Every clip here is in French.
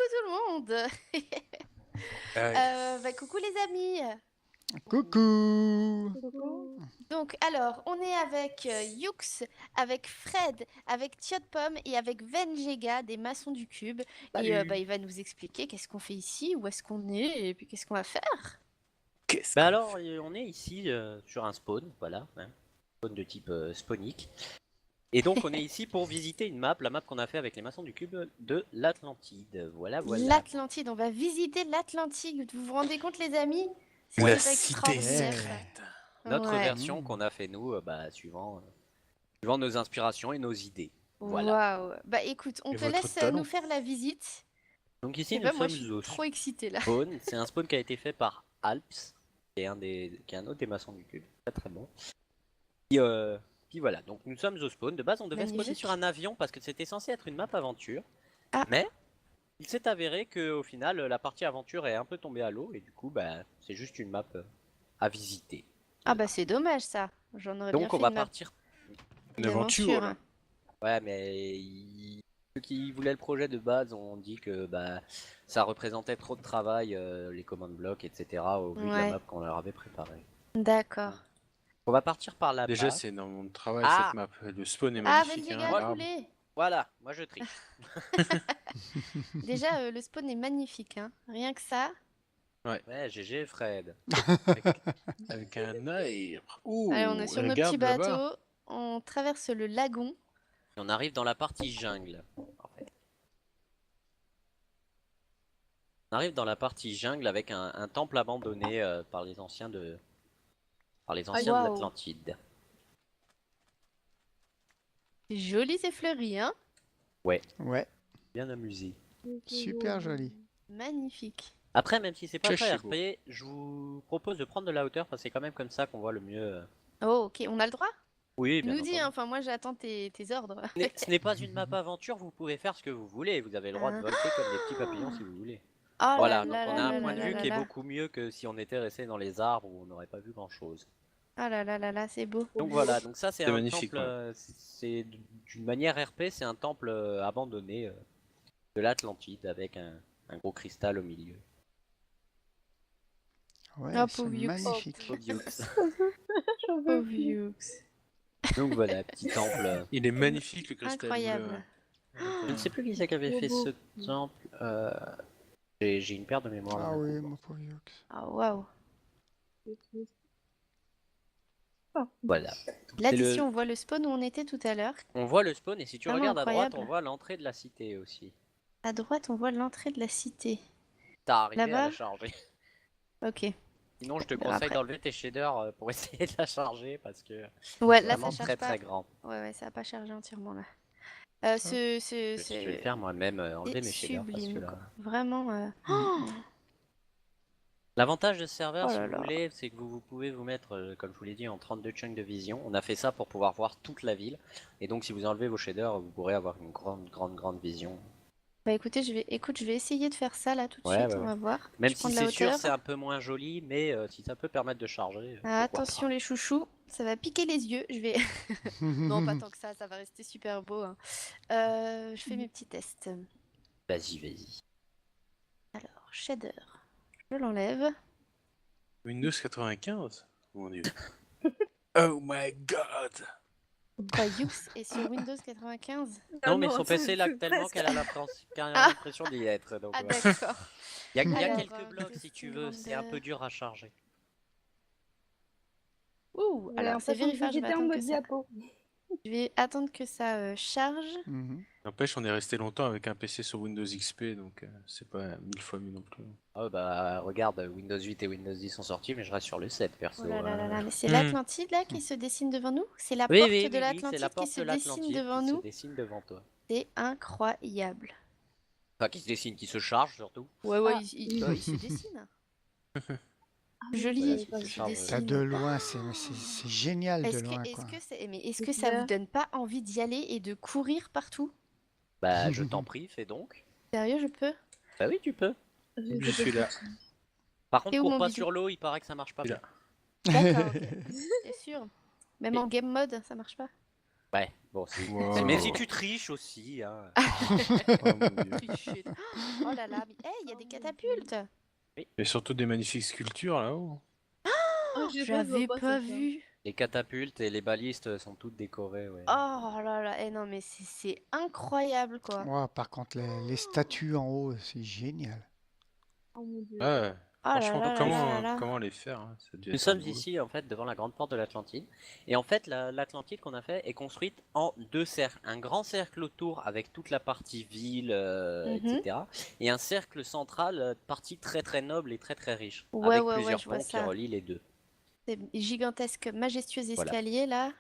tout le monde. Coucou les amis. Coucou. Donc alors, on est avec Yux, avec Fred, avec Tiot-Pomme et avec Vengega des maçons du cube. Et Salut. il va nous expliquer qu'est-ce qu'on fait ici, où est-ce qu'on est, et puis qu'est-ce qu'on va faire. Bah alors, on est ici sur un spawn, voilà, hein, spawn de type spawnique. Et donc on est ici pour visiter une map, la map qu'on a fait avec les maçons du cube de l'Atlantide. Voilà, voilà. L'Atlantide, on va visiter l'Atlantide. Vous vous rendez compte les amis? C'est La juste cité extraordinaire. secrète. Notre Ouais. version qu'on a fait nous, suivant nos inspirations et nos idées. Voilà. Waouh. Bah écoute, on Et te votre laisse talent. nous faire la visite. Donc Je ici sais nous pas, moi sommes je suis au trop excitée là. spawn. C'est un spawn qui a été fait par Alps, qui est un autre des maçons du cube, très très bon. Puis voilà, donc nous sommes au spawn. De base, on devait spawner Magnifique. sur un avion parce que c'était censé être une map aventure. Ah. Mais il s'est avéré qu'au final, la partie aventure est un peu tombée à l'eau et du coup, c'est juste une map à visiter. Ah bah c'est dommage ça. J'en aurais bien Donc fait on va une map partir. Une aventure. hein. Ouais, mais ceux qui voulaient le projet de base ont dit que ça représentait trop de travail, les command blocks, etc. au vu de la Ouais. map qu'on leur avait préparée. D'accord. On va partir par là-bas. Déjà, c'est énormément de travail Ah. cette map. Le spawn est Ah magnifique. Vengega, L'arbre. poulet. Voilà, moi je triche. Déjà le spawn est magnifique hein. Rien que ça. Ouais, GG Fred. Avec un œil. Ouh, Allez, on est sur nos regarde petits là-bas. bateaux. On traverse le lagon. Et on arrive dans la partie jungle. En fait. On arrive dans la partie jungle avec un temple abandonné par les anciens de Waouh. l'Atlantide. C'est joli, c'est fleuri hein. Ouais, Bien amusé. super joli. Magnifique. Après, même si c'est pas Très très beau. RP, je vous propose de prendre de la hauteur parce que c'est quand même comme ça qu'on voit le mieux. Oh ok, on a le droit? Oui, Tu bien nous dis entendu. hein. Enfin moi j'attends tes ordres. Ce n'est pas une map aventure, vous pouvez faire ce que vous voulez. Vous avez le droit de voler comme des petits papillons si vous voulez. Oh Voilà, là donc là on là a un là point de là vue là qui est là. beaucoup mieux que si on était resté dans les arbres où on n'aurait pas vu grand chose. Ah là là là là, c'est beau. Donc voilà, donc ça c'est C'est un magnifique, temple, c'est d'une manière RP, c'est un temple abandonné de l'Atlantide avec un gros cristal au milieu. Ouais, Ah, c'est pauvre Yux. magnifique. Pauvre Yux. Donc voilà, petit temple. Il est magnifique le cristal Incroyable. Je ne sais plus qui c'est qui avait fait ce temple. J'ai une paire de mémoire. Ah là. oui, mon pauvre Yux. Ah waouh. Voilà. Là C'est d'ici le- on voit le spawn où on était tout à l'heure. On voit le spawn et si tu Vraiment regardes à droite, incroyable. on voit l'entrée de la cité aussi. À droite on voit l'entrée de la cité. T'as arrivé à Là-bas la charger. Ok. Sinon, je te verra conseille après. d'enlever tes shaders pour essayer de la charger parce que Ouais c'est là vraiment ça charge très pas. très grand. Ouais ça va pas charger entièrement là. Je vais le faire moi-même, enlever mes shaders parce que sublime là. quoi. Vraiment. L'avantage de ce serveur, Oh si là vous là. voulez, c'est que vous pouvez vous mettre, comme je vous l'ai dit, en 32 chunks de vision. On a fait ça pour pouvoir voir toute la ville. Et donc, si vous enlevez vos shaders, vous pourrez avoir une grande vision. Bah écoutez, je vais essayer de faire ça là tout de Ouais, suite, ouais, on va voir. Même Je prends si de la c'est sûr, hauteur. c'est un peu moins joli, mais si ça peut permettre de charger. Ah, pourquoi attention pas. les chouchous, ça va piquer les yeux. Je vais. Non, pas tant que ça va rester super beau. Hein. Je fais mes petits tests. Vas-y. Alors, shader. Je l'enlève. Windows 95. Mon dieu. Oh my god. Quoi, Yux est sur Windows 95? Non, mais son PC lag tellement qu'elle a l'impression d'y être. Donc, Ah, ouais. d'accord. Il y a Alors, quelques blocs si tu veux, c'est un peu dur à charger. Ouh, alors c'est vérifié, je vais attendre que ça. diapo. Je vais attendre que ça charge. Mhm. N'empêche, on est resté longtemps avec un PC sur Windows XP, donc c'est pas 1000 fois mieux non plus. Ah regarde, Windows 8 et Windows 10 sont sortis, mais je reste sur le 7 perso. Oh là là là là, mais c'est Hmm. l'Atlantide là qui se dessine devant nous? C'est la Oui, porte oui, de oui, c'est l'Atlantide la qui porte se de dessine l'Atlantide devant qui nous? se dessine devant toi. C'est incroyable. Enfin, qui se dessine, qui se charge surtout. Ouais, ouais, Ah. il se dessine. Voilà, Joli, qui se il se charge. Ça, dessine. de loin, c'est génial de loin, quoi. Est-ce que ça vous donne pas envie d'y aller et de courir partout? Bah, je t'en prie, fais donc. Sérieux, je peux? Bah oui, tu peux. Je suis là. Par contre, Et où, cours mon pas bidou? sur l'eau, il paraît que ça marche pas Je suis bien. D'accord, ok. T'es sûr? Même en game mode, ça marche pas? Ouais, bon, Wow. mais si tu triches aussi, hein. Oh mon Dieu. Tricher. Oh là là, mais il y a des catapultes. Et surtout des magnifiques sculptures là-haut. Ah, je sais pas, je vois J'avais pas pas ça. vu. Les catapultes et les balistes sont toutes décorées, ouais. Oh là là, non mais c'est incroyable quoi. Ouais, par contre, les statues en haut, c'est génial. Oh mon dieu. Ouais. Oh là Franchement, là là là là comment là. les faire hein, ça a dû Nous être un sommes boulot. ici en fait devant la grande porte de l'Atlantide et en fait l'Atlantide qu'on a fait est construite en 2 cercles, un grand cercle autour avec toute la partie ville, etc. Et un cercle central, partie très très noble et très très riche, Ouais, avec ouais, plusieurs je vois ponts qui ça. relient les deux. Ces gigantesques, majestueux Voilà. escaliers là.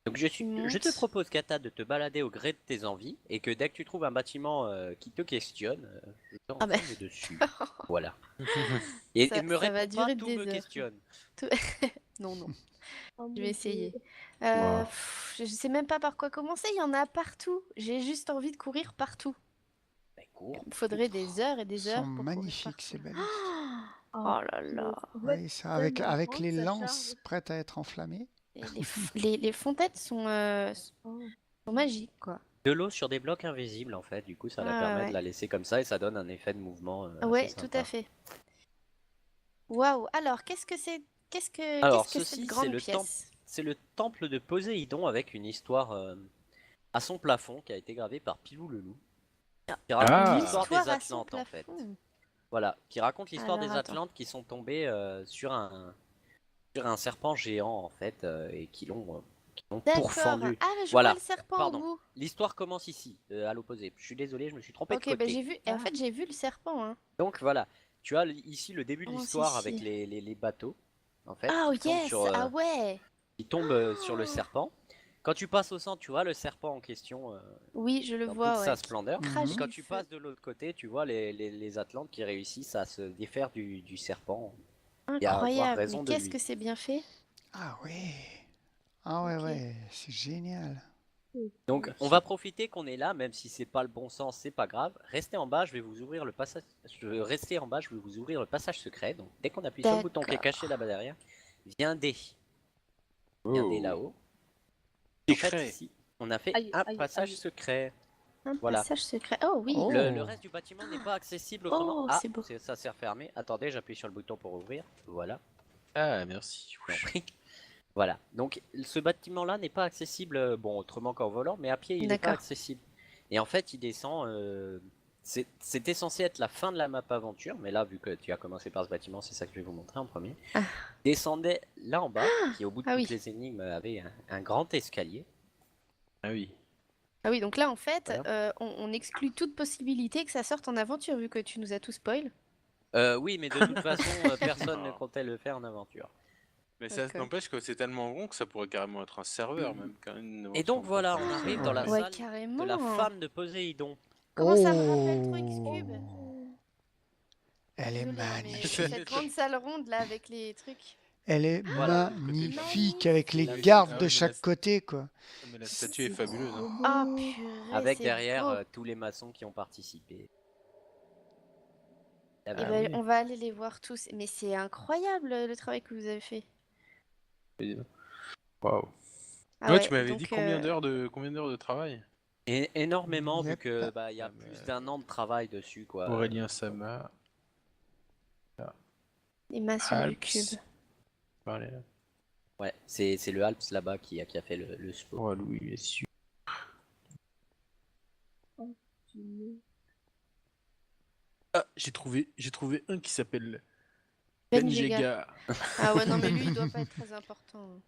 Donc je te montes. propose Kata de te balader au gré de tes envies et que dès que tu trouves un bâtiment qui te questionne, je te Ah bah. renseigne dessus. Voilà. Et Ça me va réponds pas, durer tout des me heures. questionne. Non, non, Oh je mon vais dieu. essayer. Wow. Je sais même pas par quoi commencer, il y en a partout. J'ai juste envie de courir partout. Ben, cours. Il me faudrait des heures et des Sont heures pour courir magnifiques, ces partout. balistes. Oh là là. Oui, ça, avec les lances prêtes à être enflammées. Et les fontaines sont magiques quoi. De l'eau sur des blocs invisibles en fait, du coup ça la Ah permet de ouais. la laisser comme ça et ça donne un effet de mouvement assez Ouais, tout sympa. à fait. Waouh. Alors, qu'est-ce que c'est Alors qu'est-ce que cette ceci grande pièce? c'est le temple de Poséidon avec une histoire à son plafond qui a été gravée par Pilou le loup. Qui raconte Ah. l'histoire des L'histoire à son Atlantes en fait. plafond. Voilà, qui raconte l'histoire Alors, des attends. Atlantes qui sont tombés sur un serpent géant en fait et qui l'ont D'accord. pourfendu. Ah, mais je Voilà. vois le serpent Pardon. au bout. L'histoire commence ici, à l'opposé. Je suis désolé, je me suis trompé de Ok, bah côté. j'ai vu. Et en fait, j'ai vu le serpent. Hein. Donc voilà, tu as ici le début de Commence l'histoire avec ici. les bateaux, en fait, Oh qui tombent yes. Ah ouais. sur le serpent. Quand tu passes au centre, tu vois le serpent en question Oui, je le dans vois. toute Ouais. sa Qui splendeur. crache Et quand du tu feu. passes de l'autre côté, tu vois les Atlantes qui réussissent à se défaire du serpent et à avoir Incroyable. raison Mais de qu'est-ce lui. que c'est bien fait. Ah ouais. Ah ouais, Ok. ouais, c'est génial. Donc on va profiter qu'on est là, même si c'est pas le bon sens, c'est pas grave. Restez en bas, je vais vous ouvrir le passage. Restez en bas, je vais vous ouvrir le passage secret. Donc dès qu'on appuie sur le bouton qui est caché là-bas derrière, viendez Oh. là-haut. En fait, Secret. ici, on a fait Aïe, un aïe, passage aïe. secret. Un Voilà. passage secret. Oh oui. Oh. Le reste du bâtiment n'est pas accessible autrement. Oh, Ah, c'est beau. ça s'est refermé. Attendez, j'appuie sur le bouton pour ouvrir. Voilà. Ah, merci. Je vous en prie. Voilà. Donc, ce bâtiment-là n'est pas accessible, bon, autrement qu'en volant, mais à pied, il n'est pas D'accord. accessible. Et en fait, il descend. C'était censé être la fin de la map aventure, mais là, vu que tu as commencé par ce bâtiment, c'est ça que je vais vous montrer en premier. Ah. Descendait là en bas, qui au bout de Ah toutes oui. les énigmes avait un grand escalier. Ah oui. Ah oui, donc là, en fait, Voilà. on exclut toute possibilité que ça sorte en aventure, vu que tu nous as tout spoil. Oui, mais de toute façon, personne ne comptait le faire en aventure. Mais ça D'accord. n'empêche que c'est tellement bon que ça pourrait carrément être un serveur même. Quand même, Et donc voilà, on arrive dans la Ouais, salle carrément. de la femme de Poséidon. Comment ça me rappelle trop X-Cube? Elle est Désolée, hein, mais magnifique. cette grande salle ronde là avec les trucs. Elle est Voilà. magnifique avec les Magnifique. gardes Ah de oui, chaque côté, quoi. Mais la statue est fabuleuse. Hein. Ah purée, Avec c'est derrière beau. tous les maçons qui ont participé. Eh Ah ben, oui. on va aller les voir tous. Mais c'est incroyable le travail que vous avez fait. Waouh. Ah Toi, ouais, tu m'avais donc, dit combien d'heures de travail? Et énormément, vu Yep. que il y a Ah, mais- plus d'un an de travail dessus, quoi. Aurélien Sama. les maçons du Alps. cube. Parlez là. Ouais, c'est le Alps là-bas qui a fait le spot. Oh, Louis, il est sûr. Ah, j'ai trouvé un qui s'appelle Benjega. Benjega. Ah ouais, non, mais lui, il doit pas être très important.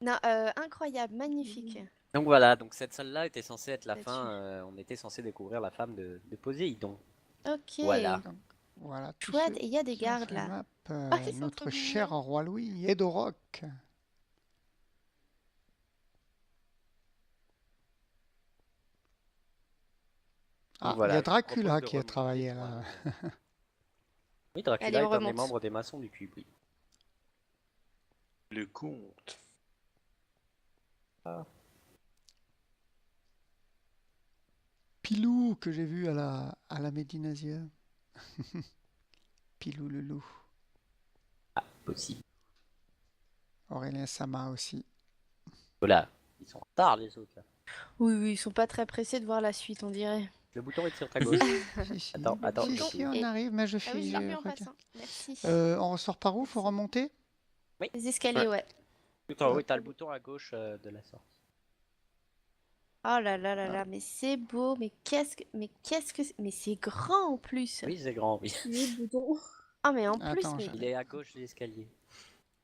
Non, incroyable, magnifique. Donc voilà, donc cette salle-là était censée être la Là-dessus. fin. On était censé découvrir la femme de Poséidon. Ok. Voilà. Voilà, tous Chouette, ceux et il y a des qui ont gardes fait là. map, Ah, ils sont notre trop cher mignons. roi Louis, Edoroc. Ah, il Voilà, y a je vous propose Dracula de qui a remonter travaillé sur là. Oui, Dracula Allez, est on un des remonte. membres des maçons du cube, oui. Le comte. Pilou que j'ai vu à la Médinasia. Pilou le loup. Possible. Aurélien Sama aussi. Voilà, ils sont en retard les autres là. Oui, oui, ils sont pas très pressés de voir la suite, on dirait. Le bouton est sur ta gauche. Si, si. Attends, Si, je si, fais- on Et- arrive, mais je Ah oui, je fais. l'ai vu en regarde. passant. Merci. On ressort par où? Faut remonter? Les escaliers, ouais. Tout en haut, t'as le bouton à gauche de la sortie. Oh là là là là, mais c'est beau, mais mais c'est grand en plus. Oui, c'est grand, oui. Il est le bouton. Ah mais en plus, Attends, mais Il est à gauche de l'escalier.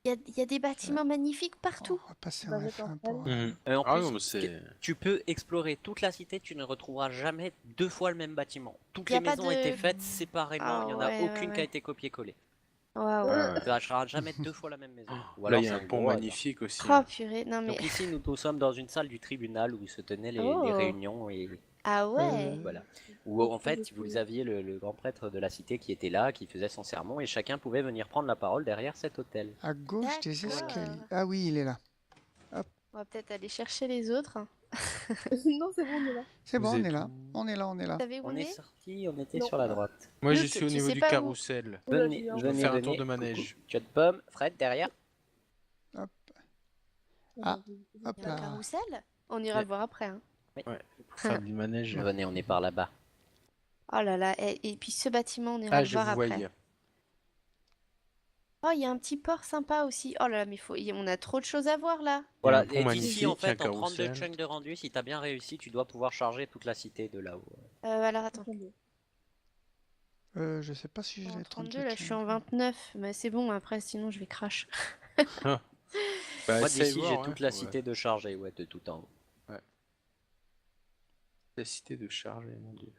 il y a des bâtiments magnifiques On partout. va passer Bah, en mettre F1 en pour. Mhm. En Ah plus, non, mais c'est. tu peux explorer toute la cité, tu ne retrouveras jamais deux fois le même bâtiment. Toutes Y a les pas maisons ont de- été faites séparément, il n'y en a Ah, ouais, aucune ouais, qui a ouais. été copiée-collée. Waouh. Ouais, ouais. Tu n'achèteras jamais deux fois la même maison. Ou Là, alors il y a c'est un pont gros hasard. magnifique aussi. Oh hein. purée, non mais Donc ici, nous sommes dans une salle du tribunal où se tenaient les Oh. réunions et ah ouais. voilà. Où en fait, vous aviez le grand prêtre de la cité qui était là, qui faisait son sermon et chacun pouvait venir prendre la parole derrière cet hôtel. À gauche des D'accord. escaliers. Ah oui, il est là. On va peut-être aller chercher les autres. Non, c'est bon, on est là. C'est Vous bon, on êtes est là. où On est là, on est là. Vous savez où On on est est? sorti, on était Non. sur la droite. Moi, je Luc, suis au tu niveau sais du pas où- carrousel. Oula, Venez, j'ai eu un- venez, faire un venez. tour de manège. Coucou. Tu as de pomme, Fred derrière. Ah. Hop Il y a un là. carrousel? On ira le voir après. Hein. Pour faire du manège. Venez, on est par là-bas. Oh là là, et puis ce bâtiment, on ira Ah, le je voir vous après. voyais. Oh, il y a un petit port sympa aussi. Oh là là, mais on a trop de choses à voir là. Voilà, un pont et d'ici en magnifique, un fait, en 32 carrousel. chunks de rendu, si t'as bien réussi, tu dois pouvoir charger toute la cité de là-haut. Alors attends, Attendez. Je sais pas si j'ai en les 32, là je suis en 29. Mais c'est bon, après sinon je vais crash. Bah, Moi essaye d'ici, voir, j'ai hein. toute la Ouais. cité de charger, ouais, de tout en haut. La cité de charger, mon dieu.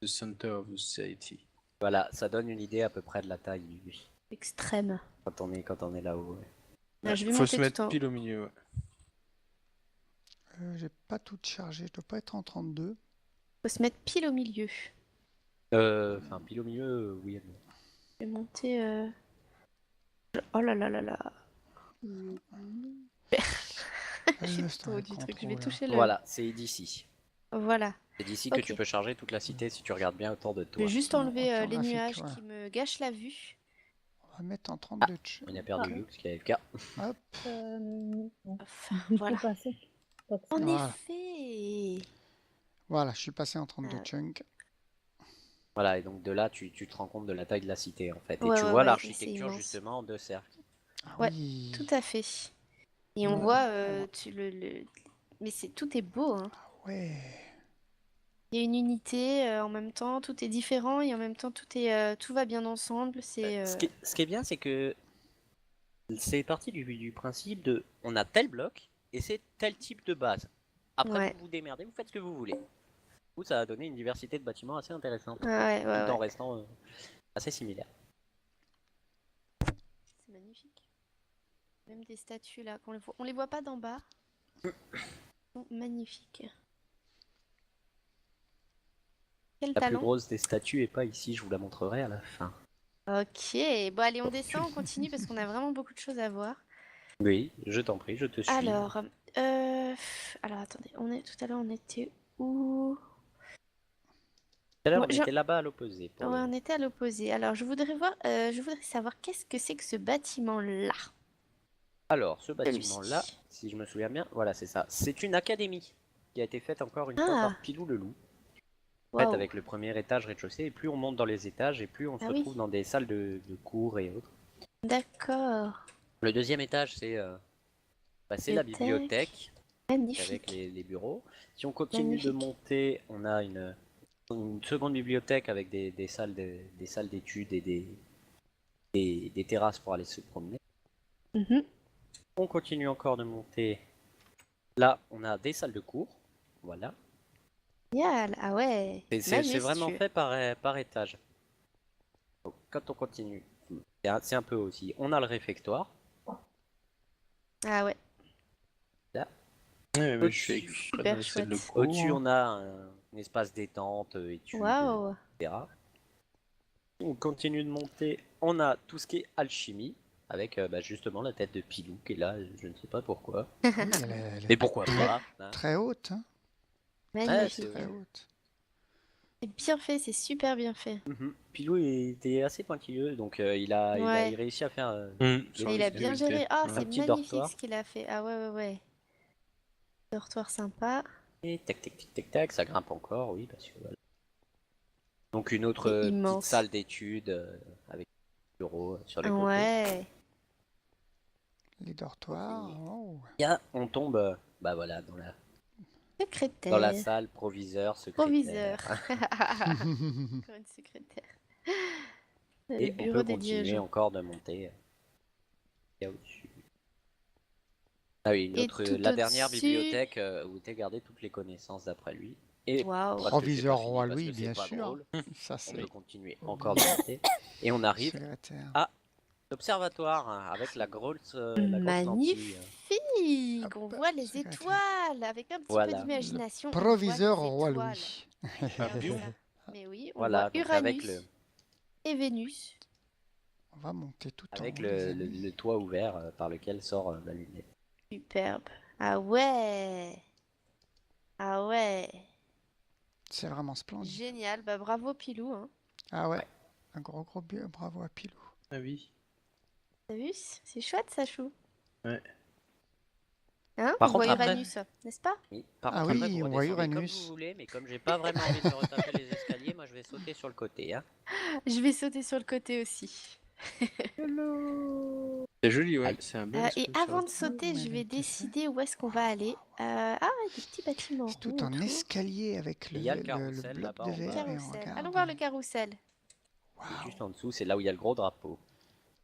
The center of the city. Voilà, ça donne une idée à peu près de la taille Extrême. quand on est là-haut. ouais. Ah, je vais Faut monter se mettre tout en haut. pile au milieu. Ouais. J'ai pas tout chargé. Je dois pas être en 32. Faut se mettre pile au milieu. Enfin, pile au milieu, oui. et non. Je vais monter. Oh là là là là. J'ai C'est trop un du truc. Je vais contrôle, toucher le. Voilà, c'est d'ici. Voilà. C'est d'ici que Ok. tu peux charger toute la cité si tu regardes bien autour de Je toi. vais juste enlever les orthographique, nuages ouais. qui me gâchent la vue. On va mettre en 32 tch. On a perdu Luke, ce qui est AFK. Hop. Non. Enfin, Je voilà. peux passer. Pas de En Voilà. effet. Voilà, je suis passé en 32 Ah. chunks. Voilà, et donc de là, tu te rends compte de la taille de la cité en fait. Et Ouais, tu ouais, vois ouais, l'architecture c'est immense. justement en deux cercles. Ah Ouais, oui. Tout à fait. Et on Ouais. voit mais tout est beau, hein. Ouais. Il y a une unité en même temps, tout est différent et en même temps tout va bien ensemble. C'est Ce qui est bien, c'est que c'est parti du principe de on a tel bloc et c'est tel type de base. Après, Ouais. vous vous démerdez, vous faites ce que vous voulez. Du coup, ça a donné une diversité de bâtiments assez intéressante, Ah ouais, tout ouais, en ouais. restant assez similaire. C'est magnifique. Même des statues là, on les voit pas d'en bas. Elles sont magnifiques. Quel La plus talent. grosse des statues est pas ici, je vous la montrerai à la fin. Ok, bon allez, on descend, on continue parce qu'on a vraiment beaucoup de choses à voir. Oui, je t'en prie, je te suis. Alors, attendez, tout à l'heure on était où? Tout à l'heure, bon, on je- était là-bas à l'opposé. pour Ouais, le- on était à l'opposé. Alors, je voudrais savoir qu'est-ce que c'est que ce bâtiment-là. Alors, ce Celui-ci. bâtiment-là, si je me souviens bien, voilà, c'est ça. C'est une académie qui a été faite encore une fois Ah. par Pilou le loup. En fait, Waouh. avec le premier étage rez-de-chaussée, et plus on monte dans les étages, et plus on se Ah oui. retrouve dans des salles de cours et autres. D'accord. Le deuxième étage, c'est la bibliothèque Magnifique. avec les bureaux. Si on continue de Magnifique. monter, on a une seconde bibliothèque avec des salles d'études et des terrasses pour aller se promener. Mhm. On continue encore de monter. Là, on a des salles de cours. Voilà. Génial. Ah ouais. C'est vraiment Majestueux. fait par étage. Donc, quand on continue, c'est un peu aussi. On a le réfectoire. Ah ouais. Ouais, mais je Au-dessus. suis Super près de celle de chouette. cours. Au-dessus, on a un espace détente, études, Waouh. etc. On continue de monter. On a tout ce qui est alchimie. Avec justement la tête de Pilou qui est là, je ne sais pas pourquoi. Oui, elle est Mais pourquoi pas hein. très haute. Hein. Magnifique. c'est Très vrai. haute. C'est bien fait, c'est super bien fait. Pilou il était assez pointilleux, donc il a Ouais. réussi à faire sur Et il la a bien sécurité. géré. Ah, Ouais. c'est Un petit magnifique dortoir. ce qu'il a fait. Ah ouais, ouais, ouais. Dortoir sympa. Et tac tac tac tac tac, ça grimpe encore, oui, parce que voilà. Donc une autre C'est petite immense. salle d'études avec des bureaux sur les côtés. Ouais. Les dortoirs. Oh. Et on tombe, bah voilà, dans la Secrétaire. salle proviseur, Proviseur. secrétaire. Encore une secrétaire. Le Et on bureau peut des continuer dirigeants. encore de monter. Il y a au-dessus. Ah oui, Et la tout dernière au-dessus- bibliothèque où étaient gardées toutes les connaissances d'après lui. Et Waouh. parce que Proviseur c'est pas fini, roi parce Louis, que c'est bien pas sûr. drôle, Ça, on c'est peut continuer encore de monter. Et on arrive secrétaire. à l'observatoire avec la grosse lentille. Magnifique. On Hop, voit les secrétaire. étoiles. Avec un petit Voilà. peu d'imagination. on Proviseur voit les roi étoiles. Louis. Ah, Regarde Bion. ça. Mais oui, on Voilà, voit donc Uranus avec le et Vénus. On va monter tout en avec haut, les amis. le toit ouvert par lequel sort la lunette. Superbe. Ah ouais. Ah ouais. C'est vraiment splendide. Génial. Bah bravo Pilou. Hein. Ah ouais. Un gros bravo à Pilou. Ah oui. T'as vu? C'est chouette ça, chou. Ouais. Hein? Par On contre, voit après- Uranus, n'est-ce pas? Oui, par Ah contre, après, oui, vous on voit redescendez comme Uranus. vous voulez, mais comme j'ai pas vraiment envie de me retaper les escaliers, moi je vais sauter sur le côté. Hein. Je vais sauter sur le côté aussi. C'est joli, ouais. Aïe. C'est un bel Et espace, avant ça. de sauter, mais je elle vais était ça. décider où est-ce qu'on va aller. Ah, des petits bâtiments C'est tout ronds un autour. escalier avec Et il y a le carrousel bloc là-bas de en bas. verre et on Carrousel. regarde. Allons voir le carrousel. Et Waouh, juste en dessous, c'est là où il y a le gros drapeau.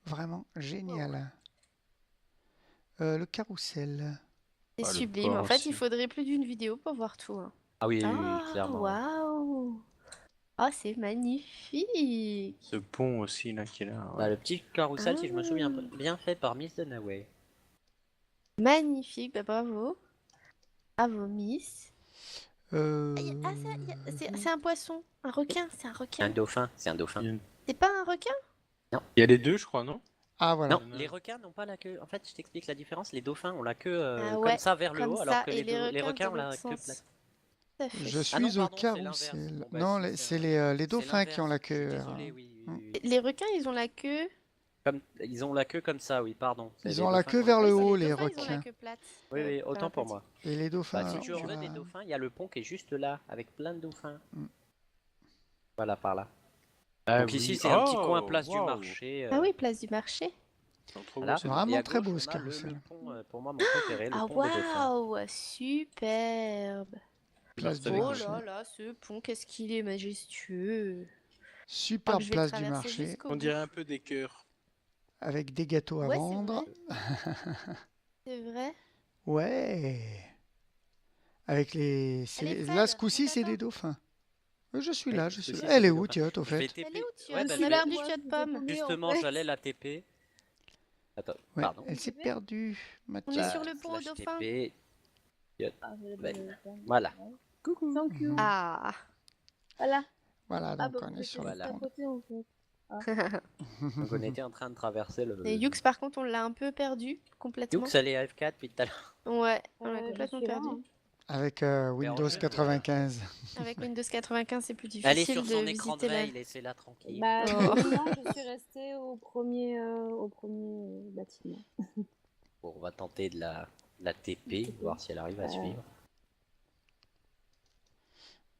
vraiment génial. Le carrousel. C'est Ah, le sublime. En port fait, aussi. il faudrait plus d'une vidéo pour voir tout. Hein. Ah oui, oui, oui, Ah, clairement. waouh! Ah, c'est magnifique! Ce pont aussi, là, qui est là. Bah, Ouais. le petit carrousel, si je me souviens Ah. bien fait par Miss Dunaway. Magnifique, bah bravo. Bravo, Miss. Euh, C'est un poisson, un requin, c'est un Un requin. dauphin, c'est un dauphin. C'est pas un requin? Il y a les deux, je crois, non? Ah voilà. Non, les requins n'ont pas la queue. En fait, je t'explique la différence. Les dauphins ont la queue Ah comme ouais, ça vers le comme haut, ça, alors que et les requins dans ont la l'autre queue sens. plate. Tout à fait. Je suis Ah non, au pardon, c'est l'inverse. carrousel. Bon, bah, Non, si, c'est les c'est dauphins qui ont la l'inverse. Je suis queue. désolé, oui, oui, oui. Les requins, ils ont la queue. Ils ont la queue comme ça, oui, pardon. C'est Ils les ont la dauphins queue qui ont vers Oui, le c'est haut, les les dauphins, ils ont la requins. queue plate. Oui, oui, autant Enfin, pour moi. Et les dauphins. Bah, si tu tu veux vois, des dauphins, il y a le pont qui est juste là, avec plein de dauphins. Mm. Voilà, par là. Ah Donc oui. ici, c'est un petit Oh, coin place du waouh. marché. Ah oui, place du marché. C'est trop beau, Voilà. c'est Vraiment Et à très gauche, beau, ce on a le carrousel. pont, pour moi, mon préféré, le Ah pont des dauphins. waouh, superbe. Place du Avec- Oh marché. là là, ce pont, qu'est-ce qu'il est majestueux. Je crois Super que je vais place du traverser marché jusqu'au On bout. dirait un peu des cœurs. avec des gâteaux à Ouais, c'est vendre. vrai. C'est vrai. Ouais. Avec les. Allez, Là, Fred, ce coup-ci, on c'est t'attend. des dauphins. Je suis Oui, là, ce je suis coup-ci, là. c'est Elle est des où, dauphins. Tiot, au Je vais fait? TP. Elle est où, tu Ouais, bah, On a je perdu vais- Tiot Pomme. Justement, j'allais la TP. Attends, Ouais, pardon. elle s'est perdue. On est Mathieu. sur le pont aux Slash dauphins. TP. Ah, Ben, voilà. Coucou. Thank you. Ah. Voilà. Voilà, Ah, donc bah, on vous est êtes sur le juste à pont. côté, en fait. Donc on était en train de traverser le. Et Yux, par contre, on l'a un peu perdu complètement. Yux, elle est AF4 depuis tout à l'heure. Ouais, on l'a Je complètement suis là, perdu. hein. Avec Windows jeu, 95. Avec Windows 95, c'est plus difficile Elle est sur son de écran de visiter la... veille, laissez-la tranquille. Bah, Oh. non, je suis restée au premier bâtiment. Bon, on va tenter de la TP, voir si elle arrive à suivre.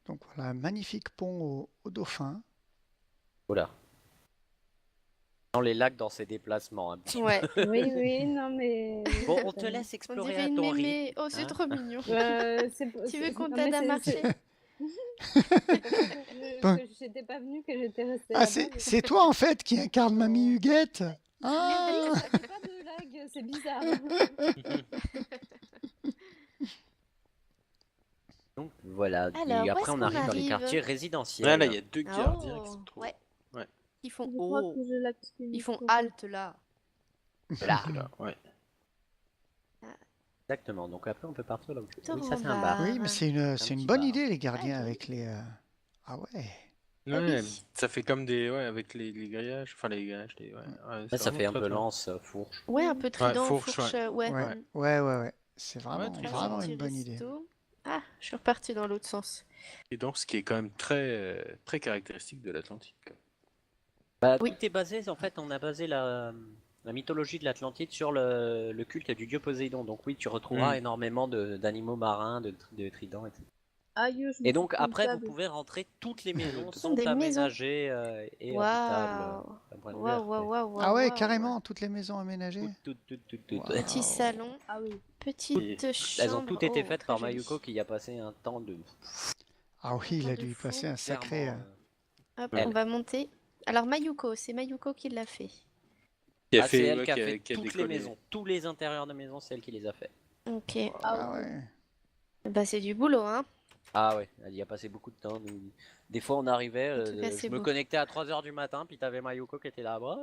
Donc voilà, magnifique pont au dauphin. Voilà. Dans les lacs dans ses déplacements. Un petit peu. Ouais. Oui, oui, non, mais. Bon, on te laisse On explorer dirait à une ton rythme. mémé. Oh, c'est hein. trop mignon. Tu Tu veux qu'on t'aide à marcher? J'étais pas venue, que j'étais restée. Ah, c'est toi en fait qui incarne Mamie Huguette. Ah, Ça fait pas de lag, c'est bizarre. Donc voilà. Alors, et où après, est-ce on qu'on arrive dans les arrive quartiers résidentiels. Là, il y a deux gardiens Oh, qui sont trop. ouais. Ouais. Ils font Je crois oh. que je l'active. Ils font halte là. Là. Ouais. Exactement. Donc après, on peut partir là où tu veux. Oui, Au ça c'est un revoir. bar. oui, mais c'est une petit bonne bar. idée, les gardiens, Ah, avec les. Ah ouais. Ah Ouais, oui. ça fait comme des. Ouais, avec les grillages. Enfin, les grillages. Ouais, Là, c'est ça fait un vraiment peu très, lance, fourche. Ouais, un peu trident, fourche, fourche. Ouais. Ouais, ouais, ouais, ouais. C'est vraiment, très vraiment Petit une bonne idée. resto. Ah, je suis repartie dans l'autre sens. Et donc, ce qui est quand même très caractéristique de l'Atlantique. Bah, Oui. tout est basé, en fait, on a basé la mythologie de l'Atlantide sur le culte du dieu Poséidon. Donc oui, tu retrouveras énormément d'animaux marins, de tridents, etc. Aïe, je me Et suis donc pris une après, vous table. pouvez rentrer, toutes les maisons sont sont des maisons. aménagées et habitables. Waouh. d'un point de vue Waouh, RP. waouh, waouh, Ah waouh, ouais, waouh. carrément, toutes les maisons aménagées. Tout. Petit Waouh. salon, Ah oui. petite Elles chambre. ont toutes été Oh, faites très par joli. Mayuko qui y a passé un temps de Ah oui, il Temps a de dû y fou. passer un sacré. clairement. Hop, Elle. on va monter. Alors Mayuko, c'est Mayuko qui l'a fait. Qui a Ah, c'est elle ouais, qui a fait qui a toutes les décollé. maisons, tous les intérieurs de maisons, c'est elle qui les a fait. Ok. Ah ouais. Bah c'est du boulot, hein. Ah ouais, elle y a passé beaucoup de temps. Des fois, on arrivait, En tout cas, je c'est me beau. connectais à 3h du matin, puis t'avais Mayuko qui était là-bas.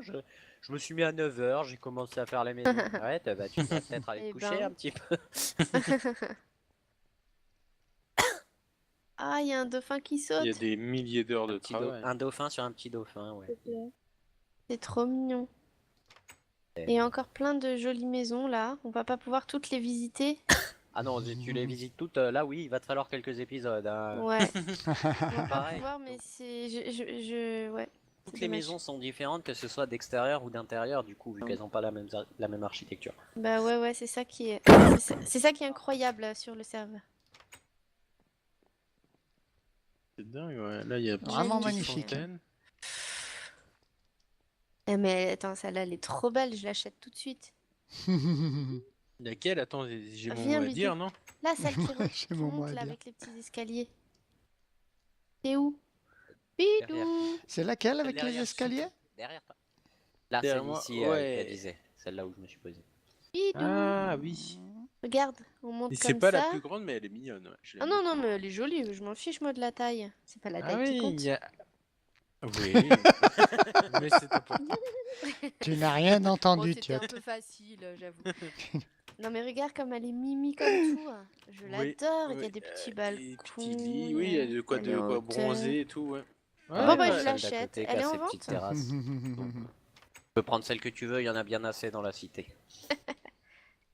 Je me suis mis à 9h, j'ai commencé à faire les maisons. Ouais, bah, tu devrais peut-être aller te Eh coucher ben. un petit peu. Ah, il y a un dauphin qui Il y a saute. des milliers d'heures de Un petit travail. un dauphin sur un petit dauphin, ouais. C'est clair. C'est trop mignon. Et encore plein de jolies maisons là. On va pas pouvoir toutes les visiter. Ah non, tu les visites toutes, là oui, il va te falloir quelques épisodes. Hein. Ouais. On va pas Pareil. pouvoir, mais c'est. Ouais. Toutes C'est les dommage. maisons sont différentes, que ce soit d'extérieur ou d'intérieur, du coup, vu qu'elles n'ont pas la même architecture. Bah ouais, c'est ça qui est. C'est ça qui est incroyable sur le serveur. C'est dingue, ouais. Là, il y a Vraiment une petite magnifique. fontaine. Eh, mais attends, celle-là, elle est trop belle, je l'achète tout de suite. Laquelle? Attends, j'ai mon Viens, mot à Ludo. dire, non? Là, celle J'ai qui mon mot monte à là dire. avec les petits escaliers. T'es où? Derrière. Bidou. C'est laquelle avec Derrière, les escaliers? Derrière toi. Là, Derrière celle moi, ici ouais. qu'elle disait. Celle-là où je me suis posé. Bidou. Ah oui. Regarde, on monte Et comme c'est pas ça. la plus grande, mais elle est mignonne. Ouais. Je Ah l'aime non, beaucoup. non, mais elle est jolie, je m'en fiche moi de la taille. C'est pas la Ah taille qui oui, compte. il y a... Oui, mais c'est important. Tu n'as rien Oh, entendu, c'était un Tiot. peu facile, j'avoue. Non mais regarde comme elle est mimi comme tout. Je Oui, l'adore, il y a oui, des petits des balcons. petits lits, oui, il y a de elle est en quoi hauteur. bronzer et tout, ouais. Bon Pareil, bah la je salle d'à l'achète. côté qui Elle a est en ses petites vente? terrasses. Tu peux prendre celle que tu veux, il y en a bien assez dans la cité.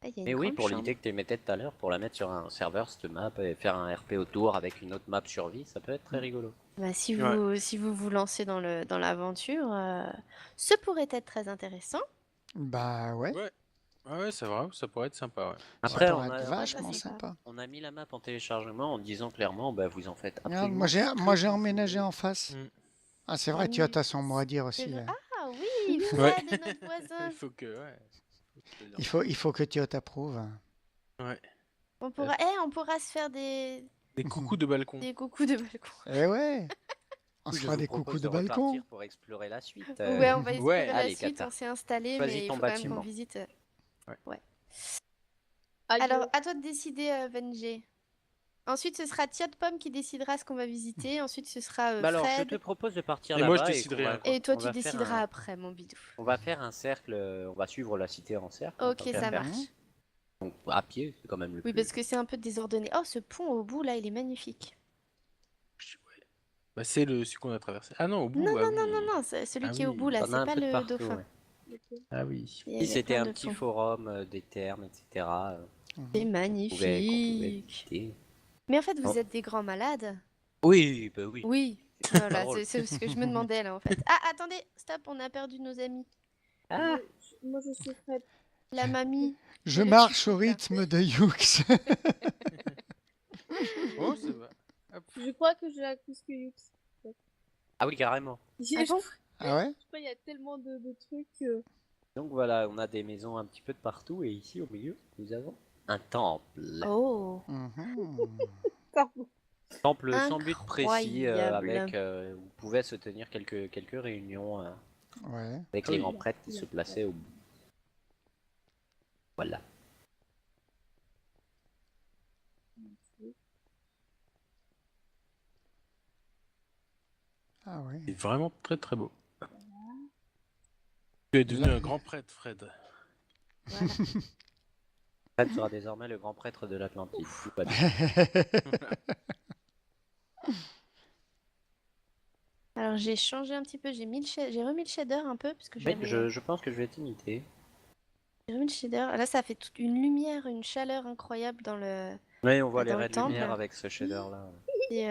Ah, il y a une Mais oui, grande pour chambre. l'idée que tu mettais tout à l'heure, pour la mettre sur un serveur, cette map, et faire un RP autour avec une autre map survie, ça peut être très rigolo. Bah, si Ouais. vous vous lancez dans l'aventure, ce pourrait être très intéressant. Bah ouais, Ouais, ouais, c'est vrai, ça pourrait être sympa, ouais. ça Après, pourrait être vachement sympa. sympa. on a mis la map en téléchargement en disant clairement, bah, vous en faites Regarde, absolument moi j'ai ce que moi j'ai vous emménagé voulez. en face. Mm. Ah c'est vrai, Tiot a son mot à dire aussi. Ah oui, Fred Ouais. est notre voisin. Il faut que, ouais. Il faut que Tiot approuve. Ouais. On pourra se faire des Des coucous de balcon. coucous de balcon. Eh ouais, on Je se fera vous des propose coucous de de balcon. repartir pour explorer la suite. Ouais, on va explorer la allez, suite, Kata. on s'est installé, Choisis mais il ton faut quand même bâtiment. qu'on visite. Ouais. Aïe. Alors, à toi de décider, Venjé. Ensuite, ce sera Tia de Pomme qui décidera ce qu'on va visiter. Ensuite, ce sera Bah alors, je Fred. te propose de partir Et là-bas. moi, je déciderai, hein. Et toi, on tu va faire décideras un- après, mon bidou. On va faire un cercle, on va suivre la cité en cercle. Ok, tant qu'à ça faire. marche. Donc, à pied, c'est quand même le Oui, plus. parce que c'est un peu désordonné. Oh, ce pont au bout, là, il est magnifique. Bah, c'est celui qu'on a traversé. Ah non, au bout. Non, ah non, non, oui. non, non, c'est celui Ah qui est au oui, bout, là, T'en as c'est un pas peu de le partout, dauphin. ouais. Ah oui. Il y a Si c'était plein un de petit ponts. forum, des termes, etc. C'est qu'on pouvait magnifique. visiter. Mais en fait, vous Oh. êtes des grands malades. Oui, bah oui. Oui, pas voilà, drôle. c'est ce que je me demandais, là, en fait. Ah, attendez, stop, on a perdu nos amis. Ah, Moi, je suis Fred. La mamie. Je le marche au petit, là. rythme de Yux. Oh, ça va. Hop. Je crois que j'ai plus que Yux. ah oui, carrément. Ah bon? Ah ouais? Je sais pas, il y a tellement de trucs. Donc voilà, on a des maisons un petit peu de partout et ici au milieu, nous avons un temple. Oh. Mhm. Pardon. Temple sans but précis, Incroyable. avec où pouvaient se tenir quelques réunions Ouais. avec les grands prêtres qui se plaçaient au bout. Voilà. Ah ouais. C'est vraiment très très beau. Tu es devenu un grand prêtre, Fred. Voilà. Fred sera désormais le grand prêtre de l'Atlantide. Tout va bien. Alors j'ai changé un petit peu, j'ai remis le shader un peu parce que Oui, j'avais je pense que je vais t'imiter. j'ai remis le shader. Là ça fait toute une lumière, une chaleur incroyable dans Oui, on voit les Dans le raies de temple. lumière avec ce shader-là. Et,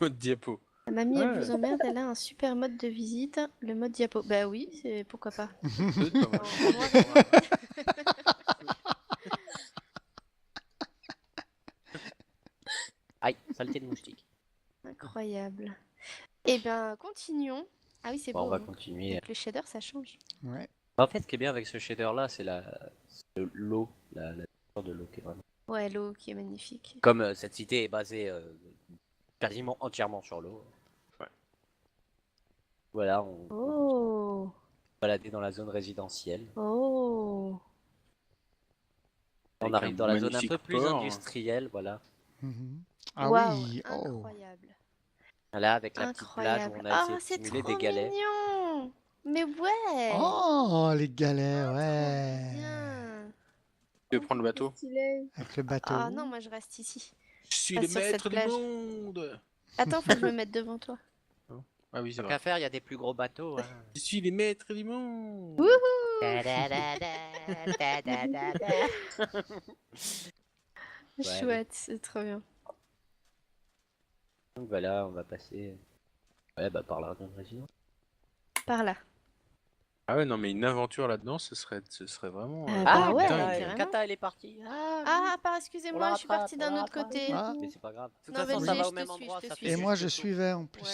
Mode diapo. mamie, elle Ouais. vous emmerde, elle a un super mode de visite, le mode diapo. Bah oui, c'est pourquoi pas. C'est pas mal. En noir et blanc. Aïe, saleté de moustique. Incroyable. Eh ben, continuons. Ah oui, c'est Bon, beau. on va hein. continuer. Avec le shader, ça change. Ouais. En fait, ce qui est bien avec ce shader-là, c'est l'eau, la texture de l'eau qui est vraiment. Ouais, l'eau qui est magnifique. Comme cette cité est basée quasiment entièrement sur l'eau. Ouais. Voilà, on Oh, baladait dans la zone résidentielle. oh. On Avec arrive un dans la zone un magnifique peu plus port. industrielle, voilà. Mhm. Ah Waouh, oui, oh. incroyable. Là, avec la petite plage où Incroyable. on a Ah, essayé de c'est simuler trop des galets. mignon. Mais ouais. Oh, les galets, Trop ouais. bien. Tu veux prendre le bateau? Stylé. Avec le bateau. Ah non, moi je reste ici. Je suis Pas le sur cette maître du plage. monde. Attends, faut que je me mette devant toi. Ah oui, c'est Tant vrai. qu'à faire, il y a des plus gros bateaux. Hein. Je suis les maîtres du monde. Wouhou. Ouais, Chouette, c'est trop bien. Donc voilà, on va passer par la zone résidentielle. Par là. Ah ouais, non, mais une aventure là-dedans, ce serait vraiment Bah ouais, dingue. carrément. Kata, elle est partie. Ah, On la excusez-moi, je suis partie d'un autre rattrape. côté. Ah. Mais c'est pas grave. De toute Non, façon, mais ça je va te au même suis, endroit. je te Ça suis. fait Et moi, juste je le tour. suivais en plus.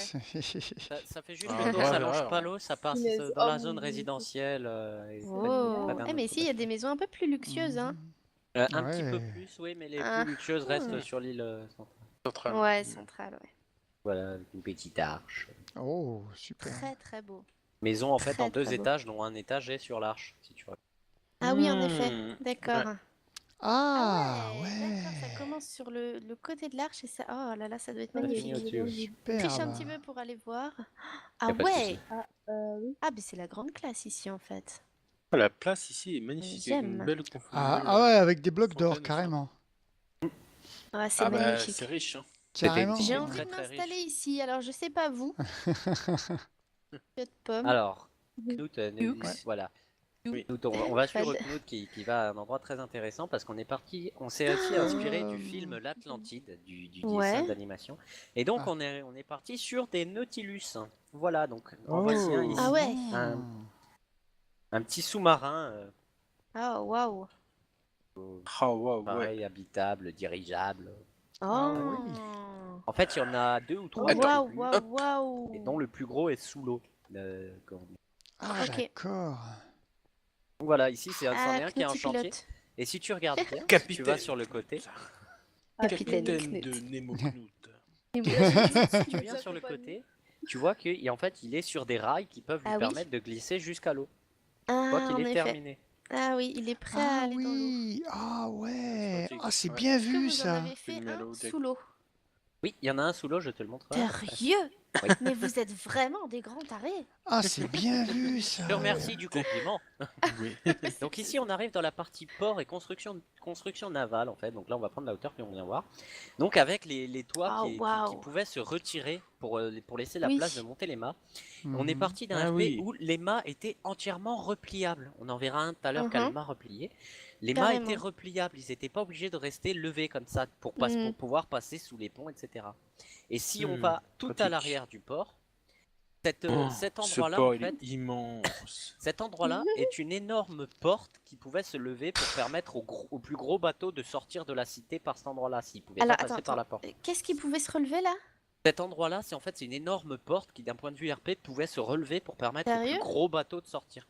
Ça fait juste Ah, le tour, grave ça longe erreur. pas l'eau, ça passe Punaise, dans la oh zone mon Dieu. résidentielle. Et Oh. pas d'un Eh mais autre si, il y a côté. des maisons un peu plus luxueuses, hein. Un petit peu Ouais. plus, oui, mais les Ah. plus luxueuses restent sur l'île centrale. Central. Ouais, centrale, ouais. Voilà, avec une petite arche. Oh, super. Très très beau. Maison en fait Très, en 2 très beau. étages, dont un étage est sur l'arche, si tu veux. Ah oui, en effet. Mmh. D'accord. Ouais. Ah, ouais, ouais. d'accord, ça commence sur le côté de l'arche et ça... Oh là là, ça doit être Ouais, magnifique. au-dessus, ouais. Triche un Superbe. petit peu pour aller voir. Y Ah a pas de ouais. souci. Oui. Ah, mais c'est la grande classe ici, en fait. Ah, la place ici est magnifique. Avec une J'aime. belle Ah ouais, avec des blocs d'or, fontaine au carrément. Ah, c'est Ah bah, magnifique. c'est riche. Hein. Carrément. J'ai C'est envie très, de très m'installer riche. ici, alors je sais pas vous. Peu de pommes. Alors, Knut, Ouais. voilà. Oui. Knut, on va suivre Fred. Knut qui va à un endroit très intéressant parce qu'on est parti, on s'est aussi inspiré du Euh, film L'Atlantide, du Ouais. dessin d'animation. Et donc Ah. on est parti sur des Nautilus. Voilà, donc en Oh. voici un ici. Ah ouais. Un petit sous-marin, Ah, waouh. Ah waouh, ouais. pareil, habitable, dirigeable. Oh. Ah oui. En fait, il y en a 2 ou 3 Attends. Waouh, waouh, waouh. et dont le plus gros est sous l'eau. Ah, Ok. d'accord. Donc voilà, ici c'en Ah, est un qui est en Knut, il chantier. pilote. Et si tu regardes bien, si tu Capitaine. vas sur le côté, Capitaine Capitaine Knut. de Nemo Knut. si tu viens sur le côté, tu vois qu'en fait il est sur des rails qui peuvent lui Ah oui. permettre de glisser jusqu'à l'eau. Tu Ah, vois en qu'il est effet. terminé. Ah oui, il est prêt à Ah aller dans l'eau. oui. Ah ouais. pratique. Ah, c'est Ouais. bien Est-ce que vu vous en ça. avez fait Film un Hello Jack. sous l'eau? Oui, il y en a un sous l'eau, je te le montrerai. après. Sérieux? Oui. Mais vous êtes vraiment des grands tarés. Ah, c'est bien vu Je ça. te remercie du compliment. Oui. Donc ici on arrive dans la partie port et construction navale en fait. Donc là on va prendre la hauteur puis on vient voir. Donc avec les toits Oh, qui waouh. pouvaient se retirer pour laisser la Oui. place de monter les mâts. On est Mhm. parti d'un Ah aspect oui. où les mâts étaient entièrement repliables. On en verra un tout à l'heure qui a le Mhm. mât replié. Les mâts Carrément. étaient repliables, ils n'étaient pas obligés de rester levés comme ça pour Mhm. pouvoir passer sous les ponts, etc. Et si on Hmm, va tout à pratique. l'arrière du port, cet Oh, ce endroit-là, port, en il fait, est immense. cet endroit-là est une énorme porte qui pouvait se lever pour permettre aux plus gros bateaux de sortir de la cité par cet endroit-là, s'ils pouvaient Alors, pas passer attends, par la porte. Qu'est-ce qui pouvait se relever là? Cet endroit-là, c'est une énorme porte qui, d'un point de vue RP, pouvait se relever pour permettre aux plus Sérieux? gros bateaux de sortir.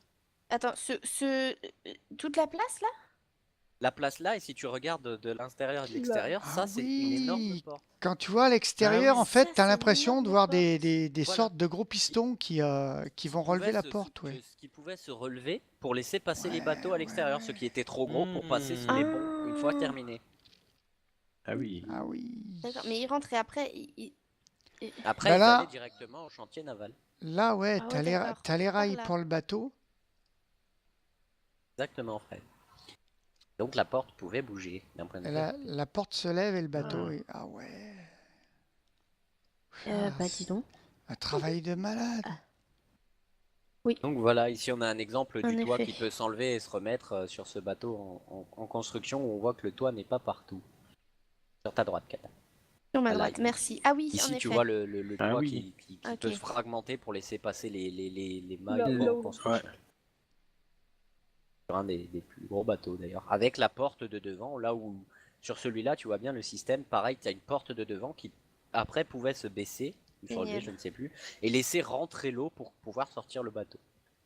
Attends, toute la place là? La place là, et si tu regardes de l'intérieur et de l'extérieur, Ah ça c'est une énorme oui. porte. Quand tu vois à l'extérieur, Ah oui. en fait, Ça, tu as c'est l'impression une de voir énorme des Voilà. sortes de gros pistons qui vont relever la porte, ouais. Ce qui pouvait se relever pour laisser passer les Ouais, bateaux à l'extérieur, ouais, ceux qui étaient trop gros pour passer sous Hmm. les ponts une fois Ah. terminé. Ah oui. Ah oui. D'accord, mais il rentre et après, Après, Bah ils là- allaient directement au chantier naval. Là, ouais, Ah t'as ouais, les, d'accord. t'as les rails Par là. pour le bateau. Exactement, Fred. Donc la porte pouvait bouger d'un point de Et vue. la porte se lève et le bateau est... Ah ouais. Ah, bah dis donc. un travail de malade. Donc voilà, ici on a un exemple En du toit effet. qui peut s'enlever et se remettre sur ce bateau en construction où on voit que le toit n'est pas partout. Sur ta droite, Kata. Sur ma Voilà, droite, merci. Ah oui, en Ici, effet. tu vois le Ah toit oui. qui Ok. peut se fragmenter pour laisser passer les Là- mailles là de où- construction. Sur un des plus gros bateaux d'ailleurs. Avec la porte de devant, là où sur celui-là, tu vois bien le système. Pareil, tu as une porte de devant qui après pouvait se baisser, ou se relever, Génial. je ne sais plus, et laisser rentrer l'eau pour pouvoir sortir le bateau.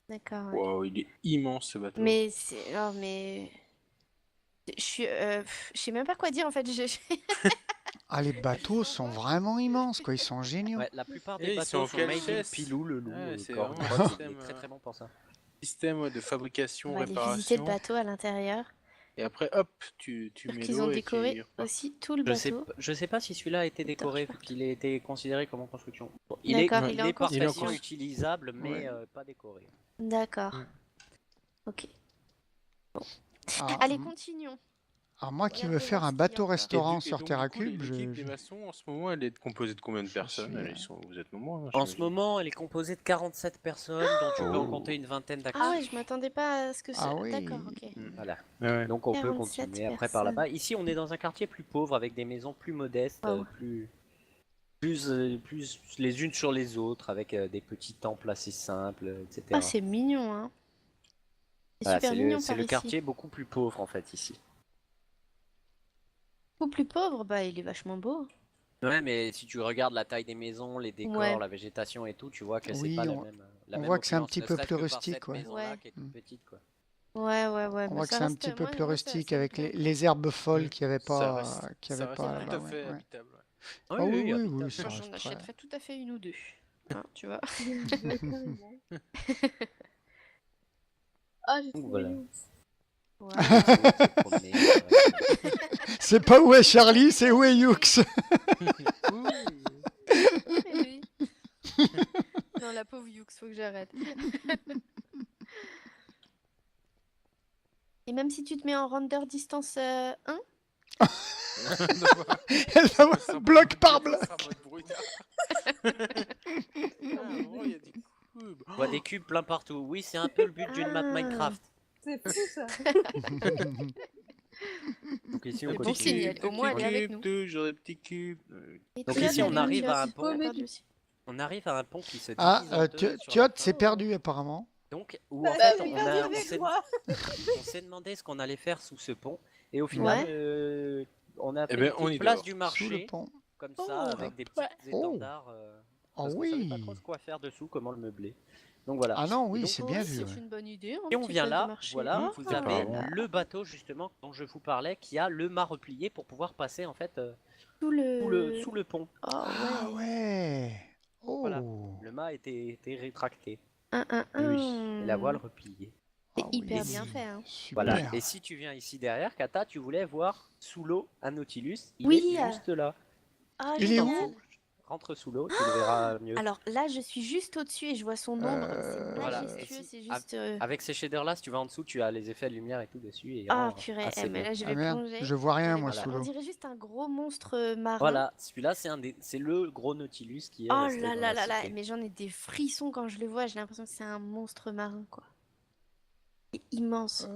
D'accord, ouais. Wow, il est immense ce bateau. Mais c'est... Oh, mais... Je sais même pas quoi dire, en fait. Ah, les bateaux sont vraiment immenses, quoi. Ils sont géniaux. Ouais, la plupart Et des ils sont bateaux en sont made in calcès. Pilou, le loup, Ouais, c'est corps. vraiment un Il est système, très très bon pour ça. Système de fabrication, On va aller visiter le réparation. bateau à l'intérieur. Et après, hop, tu J'espère mets qu'ils l'eau ont et décoré tu repars. aussi tout le Je sais, bateau. je sais pas si celui-là a été décoré, Putain, vu qu'il a été considéré comme en construction. Bon, D'accord, il il est en est parfaitement construction. utilisable, mais Ouais. pas décoré. D'accord. Ouais. Ok. Ah, Allez, continuons. moi qui Regardez veux faire voir un ce qu'il y a bateau-restaurant Et sur donc, Terra du coup, Cube, l'équipe des maçons, en ce moment, elle est composée de combien de Je personnes? suis, Vous êtes nombreux, hein, En ce j'imagine. moment, elle est composée de 47 personnes, dont tu peux en compter une vingtaine Ah ouais, d'actifs. je m'attendais pas à ce que Ah ça... oui. D'accord, ok. Voilà. Ouais. Donc on peut 47 continuer après par personnes. là-bas. Ici, on est dans un quartier plus pauvre avec des maisons plus modestes, Wow. plus les unes sur les autres, avec des petits temples assez simples, etc. Ah, c'est mignon, hein. C'est Voilà, super mignon c'est par le ici. quartier beaucoup plus pauvre en fait ici. Ou plus pauvre, bah il est vachement beau. Ouais, mais si tu regardes la taille des maisons, les décors, Ouais. la végétation et tout, tu vois que c'est Oui, pas on la même voit que c'est un opulence, petit ne peu serait-ce plus que par rustique, cette ouais. maison-là Ouais. qui est toute petite, quoi. Ouais, On bah voit que ça c'est un reste... petit peu moi, plus moi, ça rustique me avec plaît. les herbes folles qu'il n'y avait Ça pas, reste, ça reste tout là-bas. à fait Ouais. habitable. Ouais. Ah Ah oui, oui, habitable. oui, ça Moi, reste j'en très... achèterais tout à fait une ou deux. Hein, tu vois. Ouais, carrément. Ah, j'ai Donc, trouvé voilà. You. Voilà. On va se promener, c'est vrai que- C'est pas où est Charlie, c'est où est Yux. Oui. Non, la pauvre Yux, faut que j'arrête. Et même si tu te mets en render distance 1, Elle va voir bloc par bloc. Ça sera mode brouillard. Ah, bon, il y a des cubes. On voit des cubes plein partout. Oui, c'est un peu le but d'une map Ah. Minecraft. C'est fou ça. Donc ici, C'est on bon continue. signe. Au moins, elle est avec nous. Toujours des petits cubes. Et Donc Thiot, ici, on elle est arrive où, à un Thiot pont. J'ai perdu aussi. On arrive à un pont qui se divise Ah, en deux sur la Thiot, fin. c'est perdu apparemment. Donc, où Bah, en fait, j'ai on perdu a, avec moi. on s'est demandé ce qu'on allait faire sous ce pont. Et au final, on a fait ben, une on petite y place dort. du Sous le marché, pont. comme Oh, ça, avec des petits Oh. étendards. Ah Parce qu'on savait pas oui. trop quoi faire dessous, comment le meubler. Donc voilà. Ah non, Et oui, donc, c'est bien vu. C'est ouais. une bonne idée. Et on vient là, voilà, Ah, vous c'est avez pas bon. le bateau justement dont je vous parlais, qui a le mât replié pour pouvoir passer en fait sous le... sous le pont. Oh Ah ouais. ouais. Oh. Voilà. Le mât était rétracté Un. et la voile repliée. C'est Ah oui. hyper bien fait. Hein. Super. Voilà. Et si tu viens ici derrière, Kata, tu voulais voir sous l'eau un Nautilus. Il Oui, est juste là. Ah, Il est où génial. Rentre sous l'eau, tu le verras mieux. Alors là, je suis juste au-dessus et je vois son ombre. C'est Voilà. majestueux, Et si- c'est juste. Avec ces shaders là, si tu vas en dessous, tu as les effets de lumière et tout dessus. Et Ah rend purée, assez mais beau. là je Ah vais merde, plonger. je vois rien moi Voilà. sous On l'eau. dirait juste un gros monstre marin. Voilà, celui-là c'est le gros Nautilus qui est Oh resté là dans là la là là, cité. mais j'en ai des frissons quand je le vois. J'ai l'impression que c'est un monstre marin, quoi. C'est immense.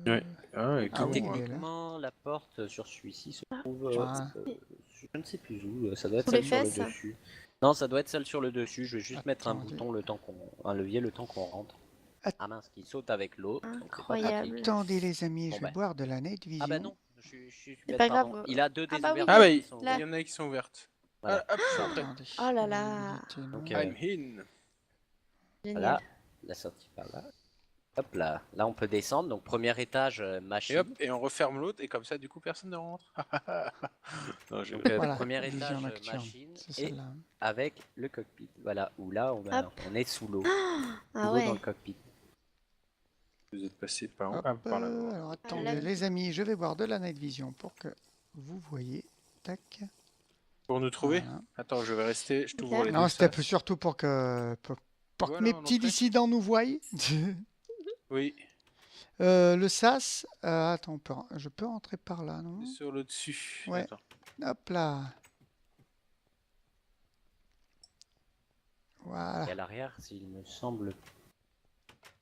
Ouais. Ah, et Ah tout. oui, il est là. Techniquement, la porte sur celui-ci se trouve, Ah. je ne sais plus où, ça doit être Sous les celle sur fesses le dessus. Non, ça doit être celle sur le dessus, je vais juste mettre un Attendez. bouton le temps un levier le temps qu'on rentre. Att- Ah mince, qui saute avec l'eau. donc c'est pas Incroyable. pratique. Attendez les amis, Bon, je vais ben. boire de la night vision. Ah bah non, je suis C'est bête, pas pardon. grave. Il a deux Ah bah oui. déouvertes Ah oui, qui sont Là. il y en a qui sont ouvertes. Voilà. Ah, hop, je suis rentré. Attendez. Oh là là. Visibilité, non. Donc, I'm in. Génial. Voilà, la sortie par là. Hop là, là on peut descendre, donc premier étage machine. Et hop, et on referme l'autre, et comme ça, du coup, personne ne rentre. Non, je- Donc Voilà, premier vision étage nocturne, machine c'est et celle-là. avec le cockpit. Voilà, où là on est sous l'eau. Ah Sous l'eau ouais. dans le cockpit. Vous êtes passé par, Hop, par là. alors là, attendez les amis, je vais boire de la night vision pour que vous voyez. Tac. Pour nous trouver Voilà. Attends, je vais rester, je t'ouvre les Non, deux c'était faces. surtout pour que Voilà, mes on petits entrait. dissidents nous voient. Oui, Le sas, attends, je peux entrer par là, non? c'est sur le dessus. Ouais. Attends. Hop là. Et Voilà. à l'arrière, s'il me semble.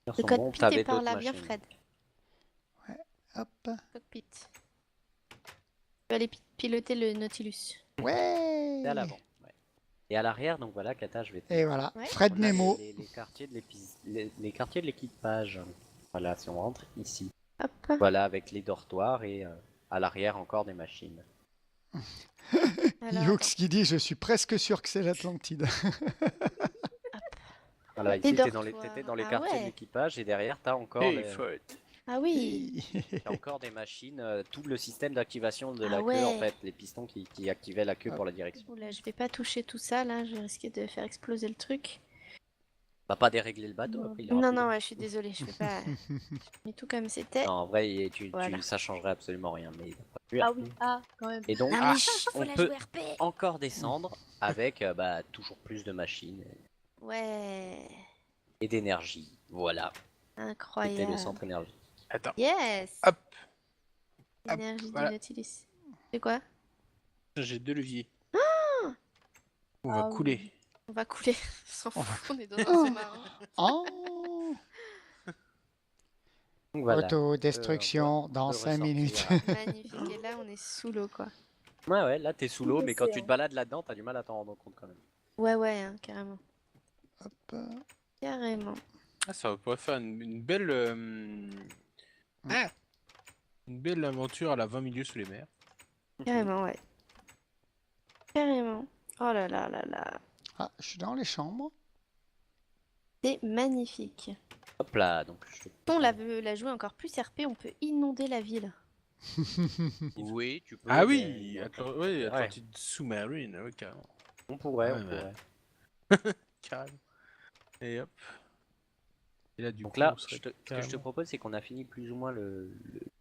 Le Sont bons, cockpit t'avais est par d'autres là, bien machines. Fred. Hop. Cockpit. peux aller piloter le Nautilus. Ouais. C'est à l'avant. Ouais. Et à l'arrière, donc voilà, Kata, je vais te Et voilà, Ouais. Fred On a Nemo. les quartiers de les quartiers de l'équipage. Voilà, si on rentre ici. Hop. Voilà, avec les dortoirs et à l'arrière encore des machines. Alors, Youx attends. qui dit je suis presque sûr que c'est l'Atlantide. Voilà, Des ici t'étais dans les dortoirs. Ah quartiers de ouais. l'équipage et derrière t'as encore, Hey, Fred. Ah oui. t'as encore des machines, tout le système d'activation de Ah la queue ouais. en fait, les pistons qui activaient la queue Ah. pour la direction. Oula, je vais pas toucher tout ça là, je vais risquer de faire exploser le truc. Va pas dérégler le bateau, après il aura Non, plus non, d'eau. ouais, je suis désolée, je vais pas. Je mets tout comme c'était. Non, en vrai, Voilà. ça changerait absolument rien. Mais... Ah oui, ah, quand même. Et donc, Non, mais chut, faut on la peut jouer RP. encore descendre avec toujours plus de machines Ouais. et d'énergie. Voilà, c'était le Incroyable. centre énergie. Attends. Yes. Hop. L'énergie voilà. du Nautilus. C'est quoi? J'ai 2 leviers. On Ah va oui. couler. On va couler. On s'en On va- fout, on est dans un sous-marin. Oh, Donc voilà. autodestruction dans peut 5 ressortir. minutes. Magnifique. Et là, on est sous l'eau, quoi. Ouais, là t'es sous l'eau, mais quand tu te L'océan. balades là-dedans, t'as du mal à t'en rendre compte quand même. Ouais, ouais, hein, carrément. Hop. Carrément. Ah, ça pourrait faire une belle. Une belle aventure à la 20 milieux sous les mers. Carrément, ouais. Carrément. Oh là là là là. Ah, je suis dans les chambres. C'est magnifique. Hop là, donc je te- On la veut la jouer encore plus RP, on peut inonder la ville. Oui, tu peux. Ah mais- oui, oui, Ouais. Atlantide sous-marine, oui, carrément. On pourrait, Ouais, on ouais. pourrait. Carrément. Et hop. Et là, du Donc coup, là, on serait ce que je te carrément- propose, c'est qu'on a fini plus ou moins le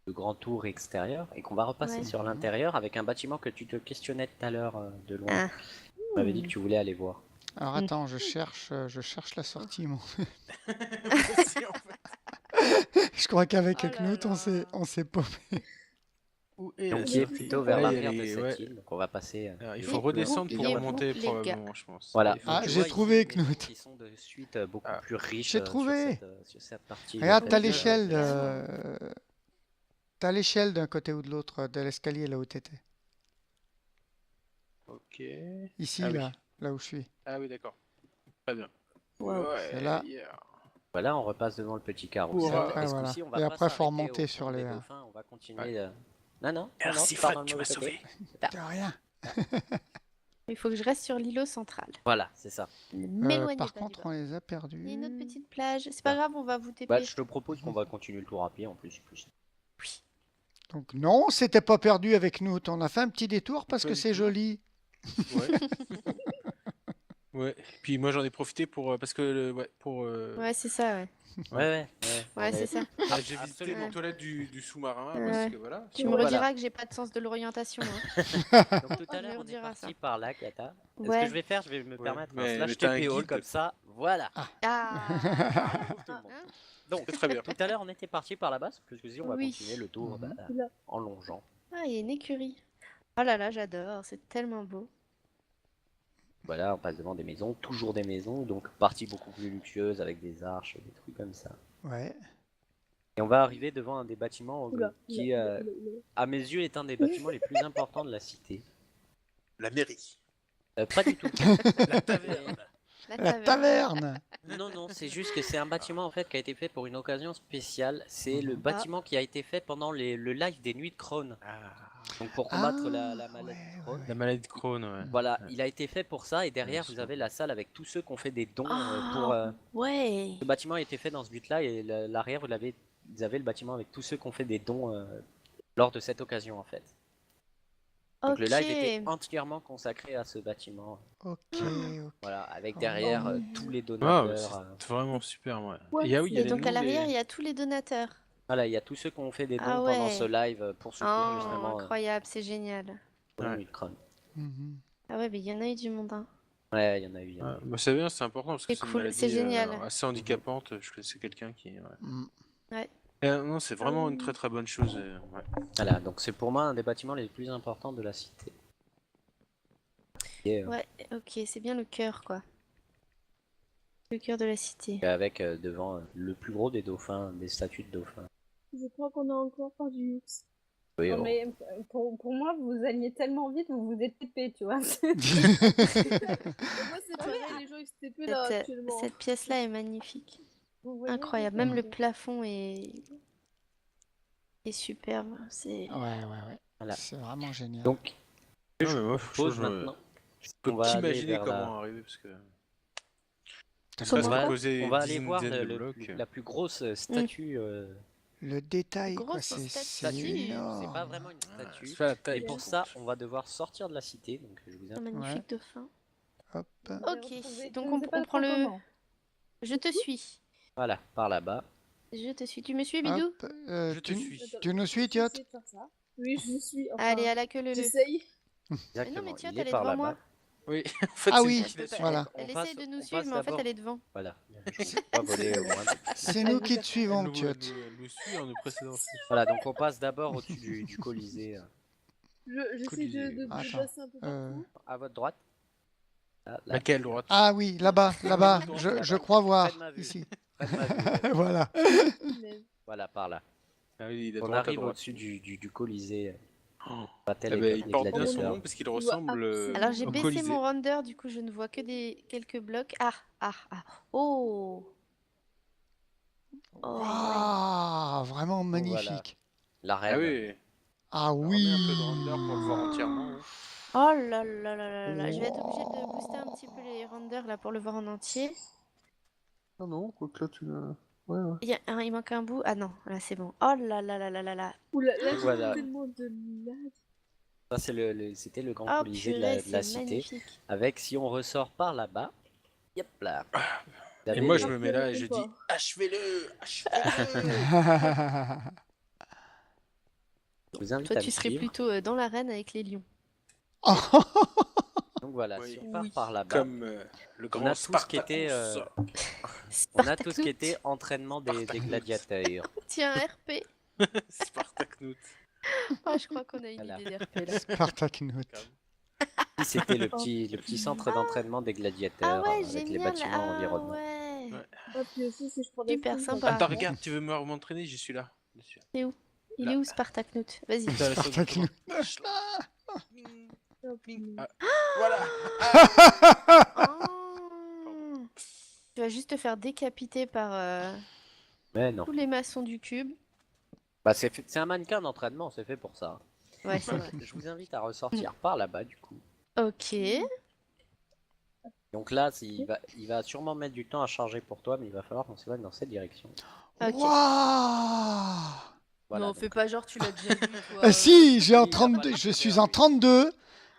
grand tour extérieur et qu'on va repasser Ouais. sur l'intérieur avec un bâtiment que tu te questionnais tout à l'heure de loin. Ah. Tu m'avais dit que tu voulais aller voir. Alors attends, je cherche la sortie. Moi. Si, en fait. Je crois qu'avec Oh là Knut, là. on s'est paumé. Où est Donc la qui est sortie plutôt vers Là, il y a l'arrière de les- cette ouais. île. Donc on va passer. Alors, il Et faut redescendre pour oubliez-vous, remonter les probablement, je pense. Voilà. Il faut- Ah, Donc, tu j'ai vois trouvé, ici des maisons Knut. qui sont de suite beaucoup Ah. plus riches J'ai trouvé. sur cette partie. Regarde, de t'as cette île. l'échelle. Carrément. T'as l'échelle d'un côté ou de l'autre de l'escalier là où t'étais. Ok. Ici, Ah oui. là où je suis. Ah oui, d'accord. Très bien. Wow. Ouais, C'est là. yeah. Voilà, on repasse devant le petit carrousel. Pour, après, Et ce voilà. coup-ci, on va Et pas après, faut s'arrêter remonter au sur fond des les- dauphins, on va continuer. Ouais. Non, Merci tu pars Fred, dans le tu m'as mauvais côté. sauvé. De rien. Il faut que je reste sur l'îlot central. Voilà, c'est ça. Ne m'éloignez Par pas contre, du on bord. les a perdus. Il y a une autre petite plage. C'est pas grave, on va vous TP. Bah, je te propose qu'on va continuer le tour à pied en plus. Donc non, c'était pas perdu avec nous. On a fait un petit détour parce Pas que du c'est tout. joli. Ouais. Ouais. Puis moi, j'en ai profité pour parce que ouais, pour. Ouais, c'est ça, ouais. Ouais, Ouais, c'est ça. Ah, j'ai visité Absolument. les toilettes du sous-marin Ouais. parce que voilà. Tu Donc me voilà. rediras que j'ai pas de sens de l'orientation. Hein. Donc tout à Je l'heure, on est redirai parti ça. par là, Kata. Ce Ouais. que je vais faire, je vais me permettre un mais slash t'as un TP all guide. comme ça. Voilà. Ah. Tout le monde. Hein Donc, C'est très bien. tout à l'heure, on était parti par là-bas, parce que si on va Oui. continuer le tour Mhm. en longeant. Ah, il y a une écurie. Oh là là, j'adore, c'est tellement beau. Voilà, on passe devant des maisons, toujours des maisons, donc partie beaucoup plus luxueuse avec des arches, des trucs comme ça. Ouais. Et on va arriver devant un des bâtiments Oula, qui, à mes yeux, est un des bâtiments les plus importants de la cité. La mairie. Pas du tout. La taverne. La La taverne. Non, c'est juste que c'est un bâtiment en fait qui a été fait pour une occasion spéciale. C'est le bâtiment qui a été fait pendant le live des Nuits de Crohn. Donc pour combattre la maladie de Crohn. La maladie de Crohn, ouais. Voilà, il a été fait pour ça et derrière Bien vous sûr. avez la salle avec tous ceux qui ont fait des dons Ah, pour... ouais. Ce bâtiment a été fait dans ce but-là et l'arrière vous avez le bâtiment avec tous ceux qui ont fait des dons lors de cette occasion en fait. Donc Ok. le live était entièrement consacré à ce bâtiment. Ok. Voilà, avec Oh. derrière tous les Ah, donateurs. c'est vraiment super, ouais. Ouais, Et ah oui, il y a Et les donc à noms l'arrière, des- il y a tous les donateurs. Voilà, il y a tous ceux qui ont fait des dons Ah pendant ouais. ce live pour soutenir Oh, justement incroyable, c'est génial. les Ouais. Nuits de Crohn. Mhm. Ah ouais, mais il y en a eu du monde. Hein. Ouais, il y en a eu. il y en a Ouais, eu. bah, c'est bien, c'est important parce que C'est c'est une cool, maladie c'est génial. assez handicapante. Je connaissais quelqu'un qui. Ouais. Mm. Non, c'est vraiment une très très bonne chose. Ouais. Voilà, donc c'est pour moi un des bâtiments les plus importants de la cité. Et, Ouais, ok, c'est bien le cœur, quoi. Le cœur de la cité. avec devant le plus gros des dauphins, des statues de dauphins. Je crois qu'on a encore pas du luxe. Oui, Non, oh. mais pour moi, vous alliez tellement vite, vous vous êtes TP, tu vois. Moi, c'est pareil, les gens XTP là actuellement. Cette pièce-là est magnifique. Vous voyez, Incroyable. Même le plafond est superbe. C'est... Ouais. Voilà. C'est vraiment génial. Donc, Non, mais moi, franchement, pose maintenant. je peux On va aller t'imaginer vers comment la- arriver parce que. T'as Ça le se Comment droit. poser On va une aller voir dizaine de blocs. la plus grosse statue. Le détail, quoi, Grosse c'est statue. énorme. C'est pas vraiment une statue. C'est pas la taille. Et pour ça, on va devoir sortir de la cité. Donc, je vous un invite. magnifique dauphin. Hop. Ok, donc je on sais pas prend trop le... comment. Je te suis. Voilà, par là-bas. Je te suis. Tu me suis, Bidou? Hop. Je te suis. Tu nous suis, J'ai Tiot? essayé de faire ça. Oui, je vous suis. Enfin, Allez, à la queue le. j'essaye. Exactement. mais Tiot, il est elle est par devant là-bas. moi. Oui, en fait, Ah c'est oui, moi qui l'ai su. voilà. Elle passe- essaye de nous on suivre, passe mais en fait, d'abord- elle est devant. Voilà. Je ne pas voler au moins. C'est nous qui te Elle suivons, nous, Tiot. elle nous suit en nous précédant. Voilà, donc on passe d'abord au-dessus du Colisée. J'essaie de Attends, déplacer un peu euh, partout. À votre droite. Là, Laquelle droite? Ah oui, là-bas. Là-bas. Je crois voir. Près de ma vue. Ici. près de ma vue. Voilà. Mais Voilà, par là. Ah oui, il est On droite à arrive droite. au-dessus du Colisée. Oh. Pas-t-elle Eh ben, avec il les porte bien son gladiateurs. nom parce qu'il ressemble Alors, j'ai au baissé Colisée. mon render, du coup, je ne vois que quelques blocs. Ah. Oh. Oh, ouais. Waouh, vraiment Donc voilà. magnifique. L'arène. Ah oui. Ah On oui. met un peu de render pour le voir entièrement. hein. Oh là là là là là. Je vais être obligée de booster un petit peu les renders là pour le voir en entier. Ah non, quoique là, tu l'as. Ouais, ouais. Il manque un bout. Ah non, là c'est bon. Oh là là là là là là. Oula, là, j'ai Voilà. tellement de lag. Ça, c'était le grand Oh Colisée de purée, la c'est cité. magnifique. Avec, si on ressort par là-bas, yep là. Vous Et avez moi, le- je me mets là et je dis Pas. achevez-le, achevez-le. je vous invite Toi, à tu me serais suivre. plutôt dans l'arène avec les lions. Donc voilà, Oui. si on part Oui. par là-bas, Comme le grand on a tout ce qui était, Spartacus. on a tout ce qui était entraînement des gladiateurs. Tiens, RP. Spartacus. Oh, je crois qu'on a une Voilà. idée d'RP là. Spartaknout. Ici, c'était le petit centre d'entraînement des Ah gladiateurs ouais, avec les génial. bâtiments Ah environnants. ouais. Ouais. Ah, puis aussi, si je prends des Super films, sympa. Attends, regarde, tu veux m'entraîner? Je suis là. Il Là. est où Spartaknout? Vas-y. T'as la sauce de Spartaknout. Ah, voilà. Oh. Tu vas juste te faire décapiter par Mais non. tous les maçons du cube. Bah, c'est un mannequin d'entraînement, c'est fait pour ça. Ouais, c'est vrai. Je vous invite à ressortir par là-bas du coup. Ok. Donc là, il va sûrement mettre du temps à charger pour toi, mais il va falloir qu'on s'éloigne dans cette direction. Ok. Waouh. Voilà, Non, donc, fais pas genre tu l'as déjà vu toi. Si, j'ai en il a pas 32, le je suis leader, en lui. 32.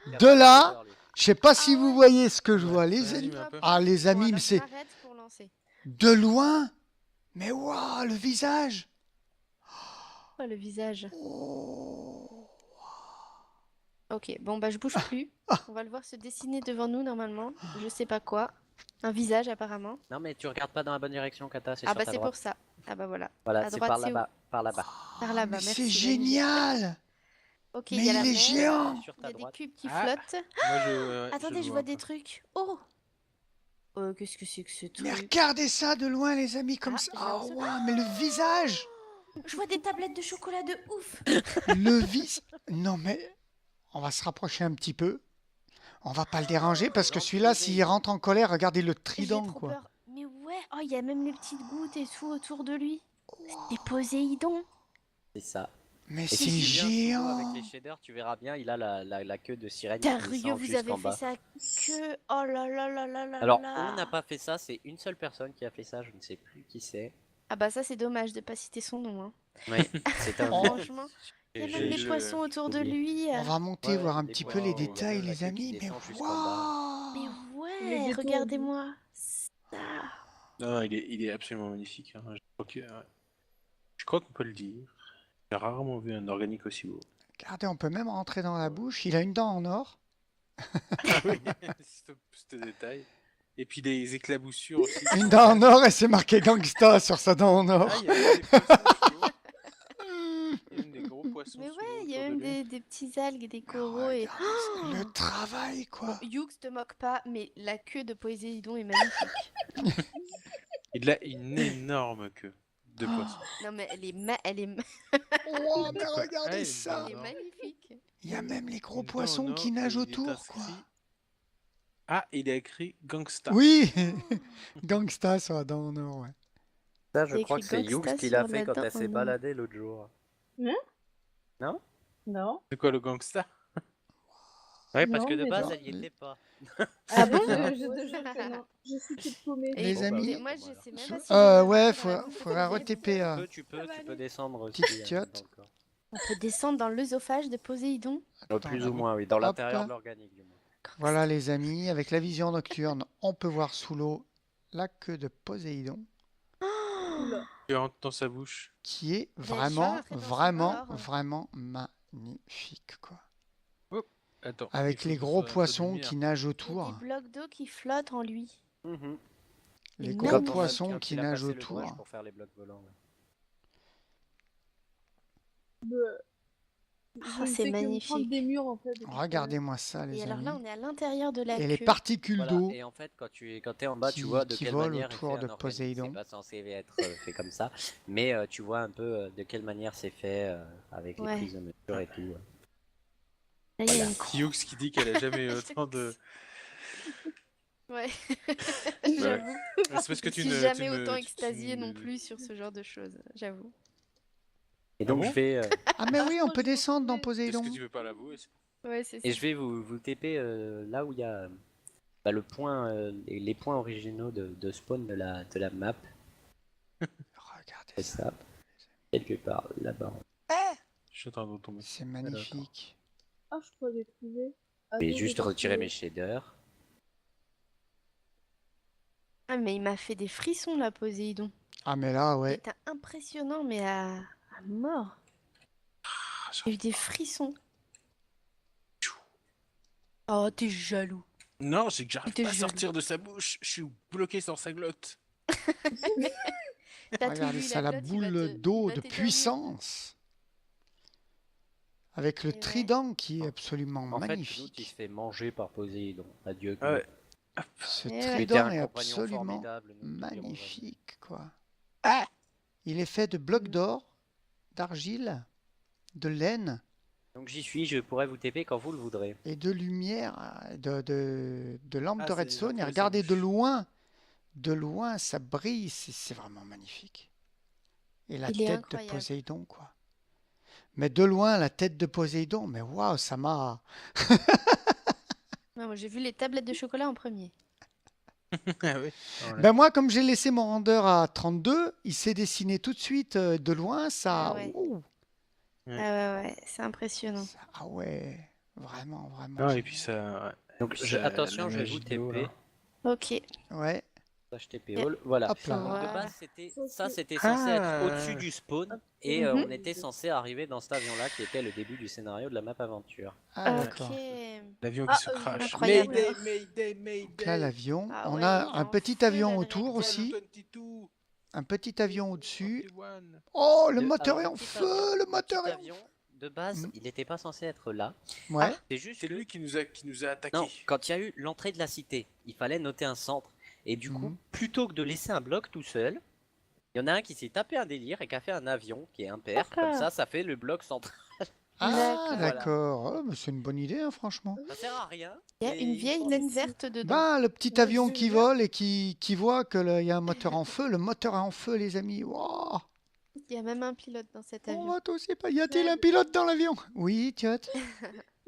il a De pas de là, leader, lui. Je sais pas si Ah vous ouais. voyez ce que je vois, les Vas-y, amis. mais un peu. Ah, les Bon, amis, alors, mais je c'est m'arrête pour lancer. de loin. Mais waouh, le visage. Oh, le visage. Oh. Ok, bon bah je bouge plus. On va le voir se dessiner devant nous normalement. Je sais pas quoi. Un visage apparemment. Non, mais tu regardes pas dans la bonne direction, Kata, c'est Ah sur bah ta c'est droite. pour ça. Ah bah voilà. Voilà, À c'est droite, par c'est où là-bas, par là-bas. Par là-bas, Mais merci. c'est magnifique. génial. Ok, Mais il y a la il est mer, géant. Sur il y ta a des droite. cubes qui Ah. flottent. Moi, ouais, Attendez, je le vois un des peu. trucs. Oh qu'est-ce que c'est que ce Mais truc? regardez ça de loin, les amis, comme Ah, ça. j'ai Oh, l'impression- waouh, mais le visage. Je vois des tablettes de chocolat de ouf. Le vis. Non, mais on va se rapprocher un petit peu. On va pas le déranger parce que celui-là, s'il rentre en colère, regardez le J'ai trident, trop quoi. peur. Mais ouais, oh il y a même les petites gouttes et tout autour de lui. C'est Poséidon. C'est ça. Mais Et c'est si tu viens sous l'eau géant. avec les shaders, tu verras bien, il a la queue de sirène qui Dario, descend vous jusqu'en avez fait bas. ça que... Oh là là là là là Alors, là. on n'a pas fait ça, c'est une seule personne qui a fait ça, je ne sais plus qui c'est. Ah bah ça c'est dommage de pas citer son nom. Hein. Oui, c'est un... Franchement, il y a J'ai- même des je- poissons autour de oublié. lui. On va monter Ouais, voir un des petit peu poissons, les ouais, détails, la les queue qui amis. Mais descend jusqu'en bas. Mais waouh. ouais, ghettos, regardez-moi. Ça. Non, il est absolument magnifique. hein. Je crois qu'on peut le dire. J'ai rarement vu un organique aussi beau. Regardez, on peut même rentrer dans la bouche. Il a une dent en or. Oui, ce détail. Et puis des éclaboussures aussi. Une dent en or et c'est marqué gangsta sur sa dent en or. Ah, il y a même des poissons sous l'eau. Il y a même des gros poissons Mais sous l'eau ouais, il y a autour même de lui. des petites algues, des Mais coraux et... regardez, le travail, quoi. Bon, Youx, te moque pas, mais la queue de Poséidon est magnifique. Il a une énorme queue. de poisson. Non, mais elle est, Oh, mais Quoi regardez Ah, ça. elle est non. magnifique. Il y a même les gros Une dent poissons en qui or, nagent et il est autour, quoi. inscrit- Ah, il a écrit Gangsta. Oui, Gangsta sur la dent en or, ouais. Ça, je C'est crois écrit que c'est Youx Gangsta qui l'a sur fait la quand dent elle s'est en or. baladée l'autre jour. Non. C'est quoi le Gangsta? Oui, parce Non, que de mais base, non. elle y était pas. Ah bon je te jure que non. Je suis toute paumée. Et Les écoutez, amis, moi je sais même pas si ouais, faudrait faudra retester. RTP. Tu peux descendre aussi. Petite tiote. dans le corps. On peut descendre dans l'œsophage de Poséidon. Plus là. ou moins, oui, dans Hop. l'intérieur de l'organique du moins. Voilà les amis, avec la vision nocturne, on peut voir sous l'eau la queue de Poséidon, Tu rentres dans sa bouche. qui est Vous avez vraiment, jamais rentré dans son vraiment, corps vraiment magnifique, quoi. Attends. Avec il faut les que gros ce soit un peu de poissons lumière. qui nagent Il y a autour, des blocs d'eau qui flottent en lui. Mhm. les Et gros magnifique. poissons Quand qui il a nagent passé le autour. doigt pour faire les blocs volants. ouais. Je ne c'est fais que me magnifique. prendre des murs en fait. depuis tout à l'heure. Regardez-moi ça, les Et alors là, amis. on est à l'intérieur de la Et les queue. particules Voilà. d'eau. Et en fait, quand t'es en bas, tu qui- vois de qui quelle volent manière autour est fait de un organique. Poséidon. C'est pas censé être fait comme ça, mais tu vois un peu de quelle manière c'est fait avec les Ouais. prises de mesure et tout. Là, il y a Voilà. une C'est Youx qui dit qu'elle a jamais eu autant de. Ouais. Ouais. J'avoue. C'est parce que Je tu suis ne. jamais tu ne- autant tu extasiée ne- non plus sur ce genre de choses, j'avoue. Et Ah donc bon je vais Ah mais oui, on Moi, peut je descendre dans retrouvais- Est-ce Poséidon. que tu veux pas l'avouer? Ouais, c'est et ça. je vais vous TP là où il y a le point les points originaux de spawn de la map. Regardez C'est ça, ça. Quelque part là-bas. Je suis en train de tomber. c'est magnifique. Ah, je crois que j'ai trouvé. Je vais Attends, juste j'ai retirer retrouvé. mes shaders. Ah, mais il m'a fait des frissons là, Poséidon. Ah mais là, Il ouais. était impressionnant, mais à mort. J'ai eu des frissons. Oh, t'es jaloux. Non, c'est que j'arrive T'es pas à jaloux. sortir de sa bouche. Je suis bloqué sur sa glotte. T'as tout Regardez lu, ça, la glotte, il va boule te- d'eau il va de t'éternuer. puissance. Avec le Et ouais. trident qui est absolument En fait, l'autre il magnifique. se fait manger par Poséidon. Adieu. Ah ouais. Ce Et ouais. Tu étais trident un est compagnon absolument formidable, nous te dirons jamais. magnifique, quoi. Il est fait de blocs d'or, d'argile, de laine Donc j'y suis, je pourrais vous TP quand vous le voudrez. et de lumière, de lampes Ah, de c'est redstone. Et entre les regardez sandwichs. de loin, ça brille, c'est vraiment magnifique. Et la Il est tête de incroyable. Poséidon, quoi. Mais de loin, la tête de Poséidon, mais waouh, ça m'a... Ouais, moi, j'ai vu les tablettes de chocolat en premier. Ah oui. Ben moi, comme j'ai laissé mon render à 32, il s'est dessiné tout de suite de loin, ça... Ah ouais. ouh, Ouais. Ah ouais, c'est impressionnant. ah ouais, vraiment, vraiment. Non, et génial. puis ça. ouais. Donc Puis attention, la je vais vous magie de l'eau, TP. là. Ok. Ouais, Ça, je TP all. Voilà. hop là. Donc, de Voilà. base, Ça, c'était censé être Ah. au-dessus du spawn et Mhm. on était censé arriver dans cet avion-là qui était le début du scénario de la map aventure. Ah, Ok. d'accord. L'avion Ah, qui se crache. incroyable. Donc là, l'avion. Ah On ouais, a il est un en petit feu, avion là, le autour réacteur. aussi. 22, Un petit avion au-dessus. 21. Oh, le moteur Alors, est en petit feu, avion- le moteur petit est en avion, de base, Mhm. il n'était pas censé être là. Ouais. C'est juste C'est que- lui qui nous a attaqué. Non, quand il y a eu l'entrée de la cité, il fallait noter un centre. Et du coup, Mhm. plutôt que de laisser un bloc tout seul, il y en a un qui s'est tapé un délire et qui a fait un avion qui est impair. Comme D'accord. ça fait le bloc central. Ah, D'accord. d'accord. Oh, mais c'est une bonne idée, hein, franchement. Ça sert à rien. Il y a mais une vieille faut- laine verte dedans. Bah, le petit Ouais, avion c'est qui bien. vole et qui voit qu'il y a un moteur en feu. Le moteur est en feu, les amis. Wow. Il y a même un pilote dans cet On avion. va tous y pas. Y a-t-il Ouais. un pilote dans l'avion? Oui, Tiot.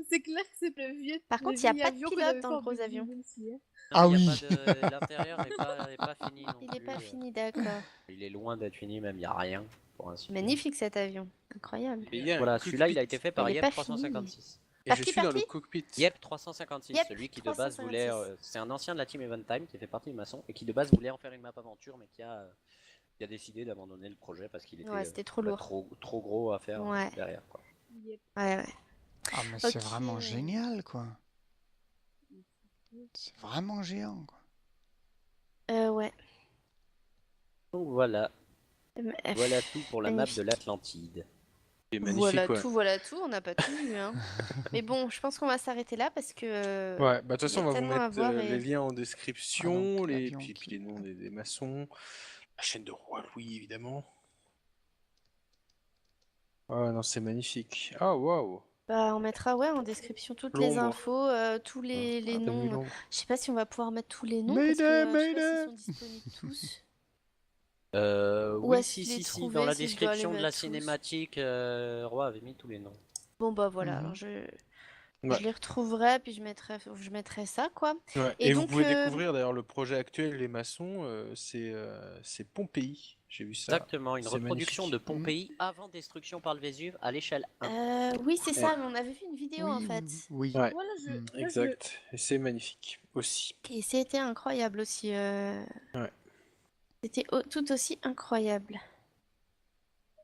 C'est clair que c'est le vieux. Par le contre, il y a vieil pas de avion qu'on pilote avait dans fait le en gros Big avion. Bang aussi, hein. Ah il y a oui. pas de- L'intérieur n'est pas fini non Il n'est plus. pas fini, d'accord. Il est loin d'être fini, même il n'y a rien pour ainsi dire. Magnifique cet avion. Incroyable. Et il y a un Voilà, celui-là il a cockpit. été fait par Il est Yep pas 356. Et Par je qui, suis par dans le qui cockpit. Yep 356, Yep, celui qui de base 356. voulait. C'est un ancien de la team Event Time qui fait partie du maçon et qui de base voulait en faire une map aventure, mais qui a décidé d'abandonner le projet parce qu'il était Ouais, c'était trop lourd. trop gros à faire Ouais. derrière. Quoi. Yep. Ouais, ouais. Ah, mais c'est Ok. vraiment génial, quoi. C'est vraiment géant, quoi. Ouais. Donc voilà, Euh, voilà tout pour la map de magnifique. l'Atlantide. C'est magnifique, Voilà tout, on n'a pas tout vu. Hein. Mais bon, je pense qu'on va s'arrêter là parce que. Ouais, bah de toute façon, il y on a va vous tellement à mettre voir et- les liens en Ah, description, donc, l'avion puis qui- les noms des maçons, la chaîne de Roi Louis, évidemment. Ah non, c'est magnifique. Ah waouh. Bah, on mettra en description toutes les L'ombre. infos, tous les Ah, t'as vu noms. l'ombre? Je sais pas si on va pouvoir mettre tous les noms parce que je sais pas s'ils sont disponibles tous. Où Oui, est-ce si, qu'il est si, si, trouvé, dans la si je dois les description de la mettre tous? cinématique, Roi avait mis tous les noms. Bon bah voilà, Mhm. alors je Ouais. les retrouverai puis je mettrai ça quoi. Ouais. Et Et vous donc pouvez découvrir d'ailleurs le projet actuel, les maçons, c'est Pompéi. J'ai vu ça. Exactement, une C'est reproduction de magnifique. Pompéi avant destruction par le Vésuve à l'échelle 1. oui c'est Ouais. ça, mais on avait vu une vidéo en Oui, fait. oui. Ouais, Voilà, Mm. là, je... exact. Et c'est magnifique aussi. Et c'était incroyable aussi. Ouais. C'était tout aussi incroyable.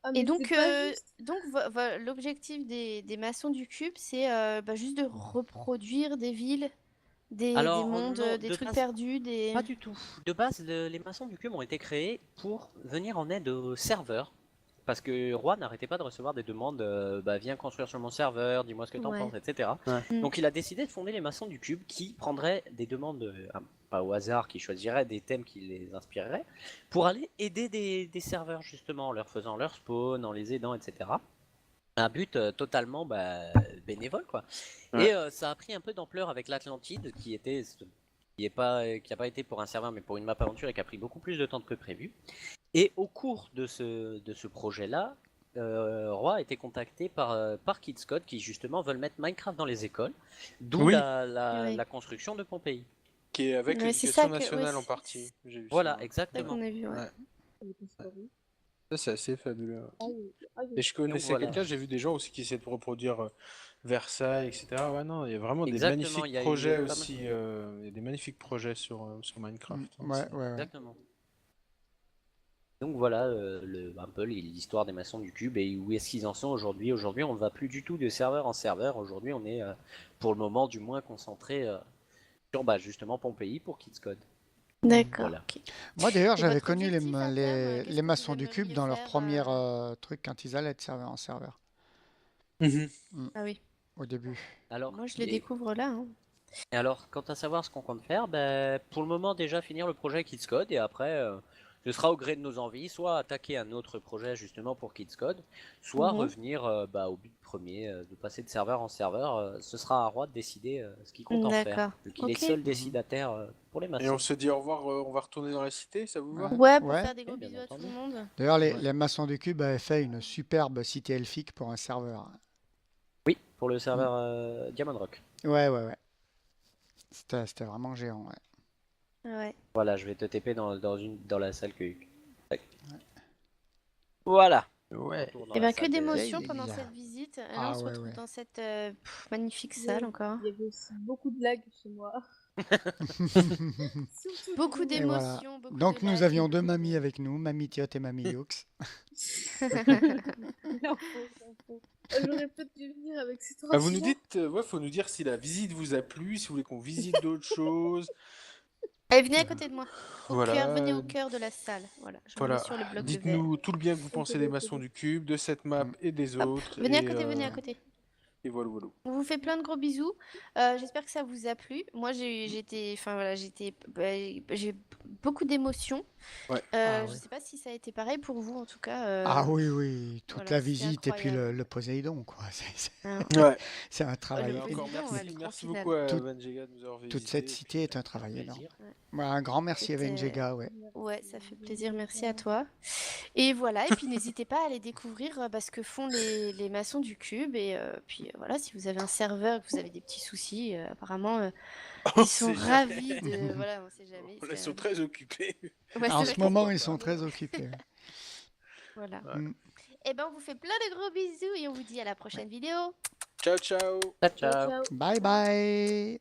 Ah, Et mais donc, c'est pas juste. l'objectif des maçons du cube, c'est juste de reproduire des villes, des Alors, mondes, non, des de trucs base- perdus, des... Pas du tout. De base, les maçons du cube ont été créés pour venir en aide aux serveurs. Parce que Roi n'arrêtait pas de recevoir des demandes, viens construire sur mon serveur, dis-moi ce que t'en Ouais. penses, etc. Ouais. Mm. Donc il a décidé de fonder les maçons du cube qui prendraient des demandes, pas au hasard, qui choisiraient des thèmes qui les inspireraient, pour aller aider des serveurs justement, en leur faisant leur spawn, en les aidant, etc. Un but totalement bénévole quoi. Ouais. Et ça a pris un peu d'ampleur avec l'Atlantide qui a pas été pour un serveur mais pour une map aventure et qui a pris beaucoup plus de temps que prévu. Et au cours de ce projet-là, Roi a été contacté par Kids Code qui justement veulent mettre Minecraft dans les écoles, d'où Oui. Oui. la construction de Pompéi. Qui est avec Ouais, c'est l'éducation ça que- nationale ouais, en c'est- partie. J'ai vu Voilà, ça. C'est ça exactement. qu'on a vu, ouais. Ouais. Il est disparu. Ça, c'est assez fabuleux. Aïe, aïe. Et je connaissais voilà. quelqu'un, j'ai vu des gens aussi qui essaient de reproduire Versailles, etc. Ouais, non, il y a vraiment des Exactement, magnifiques il y a projets pas mal- aussi. Il y a des magnifiques projets sur Minecraft. hein, Ouais, c'est- ouais, ouais. Exactement. Donc voilà un peu l'histoire des maçons du cube et où est-ce qu'ils en sont aujourd'hui. Aujourd'hui, on ne va plus du tout de serveur en serveur. Aujourd'hui, on est pour le moment du moins concentré sur justement Pompéi pour Kids Code. D'accord. Voilà. Ok. Moi d'ailleurs, Et j'avais votre connu les, objectif à terme, qu'est-ce les que maçons vous du cube aimeriez dans leur faire, premier truc quand ils allaient de serveur en serveur, Ah oui, au début. Alors, moi je les et- découvre là. Hein. Et alors, quant à savoir ce qu'on compte faire, pour le moment déjà finir le projet Kids Code et après ce sera au gré de nos envies, soit attaquer un autre projet justement pour Kids Code, soit Mhm. revenir au but premier, de passer de serveur en serveur. Ce sera à Roi de décider ce qu'il compte en faire, D'accord. vu qu'il est Ok. seul décidataire pour les Et maçons. on se dit au revoir, on va retourner dans la cité, ça vous va? Ouais, pour Ouais. faire des gros Oui, bien bisous à tout le entendu. monde. D'ailleurs, Ouais. les maçons du cube avaient fait une superbe cité elfique pour un serveur. Oui, pour le serveur Diamond Rock. Ouais, ouais, ouais. C'était vraiment géant, ouais. Ouais. Voilà, je vais te TP dans la salle que. Tac. Voilà. Ouais. Retour dans Et la ben que salle de- d'émotions Aïe, pendant aïe, aïe. cette visite. Là, Ah on se ouais, retrouve ouais. dans cette magnifique salle encore. Il y avait aussi beaucoup de lags chez moi. Surtout Beaucoup que- Et voilà. d'émotions, beaucoup Donc de nous lags. avions deux mamies avec nous, Mamie Tiot et Mamie Youx. L'info. J'aurais peut-être dû venir avec ces trois Ah, vous nous filles. dites, faut nous dire si la visite vous a plu, si vous voulez qu'on visite d'autres choses. Allez, venez à côté de moi. Voilà. Venez au cœur de la salle. Voilà, je me Voilà. mets sur le bloc de verre. Dites-nous tout le bien que vous pensez des maçons du cube, de cette map et des Hop. autres. Venez à et, côté, venez à côté. Et voilà, voilà. On vous fait plein de gros bisous. J'espère que ça vous a plu. Moi, j'ai beaucoup d'émotions. Ouais. Ah Je ouais. sais pas si ça a été pareil pour vous, en tout cas. Ah oui, oui, toute voilà, la c'est visite et puis incroyable. le Poséidon, quoi. Hein. Ouais. C'est un travail. le Encore Poséidon, merci, ouais, le grand merci final. beaucoup à Tout- Vanjega de nous avoir visité. Toute cette cité est un travail Plaisir. énorme. Ouais, un grand merci à C'était- Venjega, ouais. Ouais, ça fait plaisir. Merci à toi. Et voilà. Et puis n'hésitez pas à aller découvrir ce que font les maçons du cube. Et puis voilà, si vous avez un serveur, que vous avez des petits soucis, apparemment On ils sont sait jamais. ravis de. Voilà, on sait jamais. Ils sont très occupés. Ouais, En c'est ce vrai. moment, ils sont très occupés. Voilà. Ouais. Mm. Et ben, on vous fait plein de gros bisous et on vous dit à la prochaine vidéo. Ciao, ciao. Ciao, Ciao, ciao. ciao. Bye bye.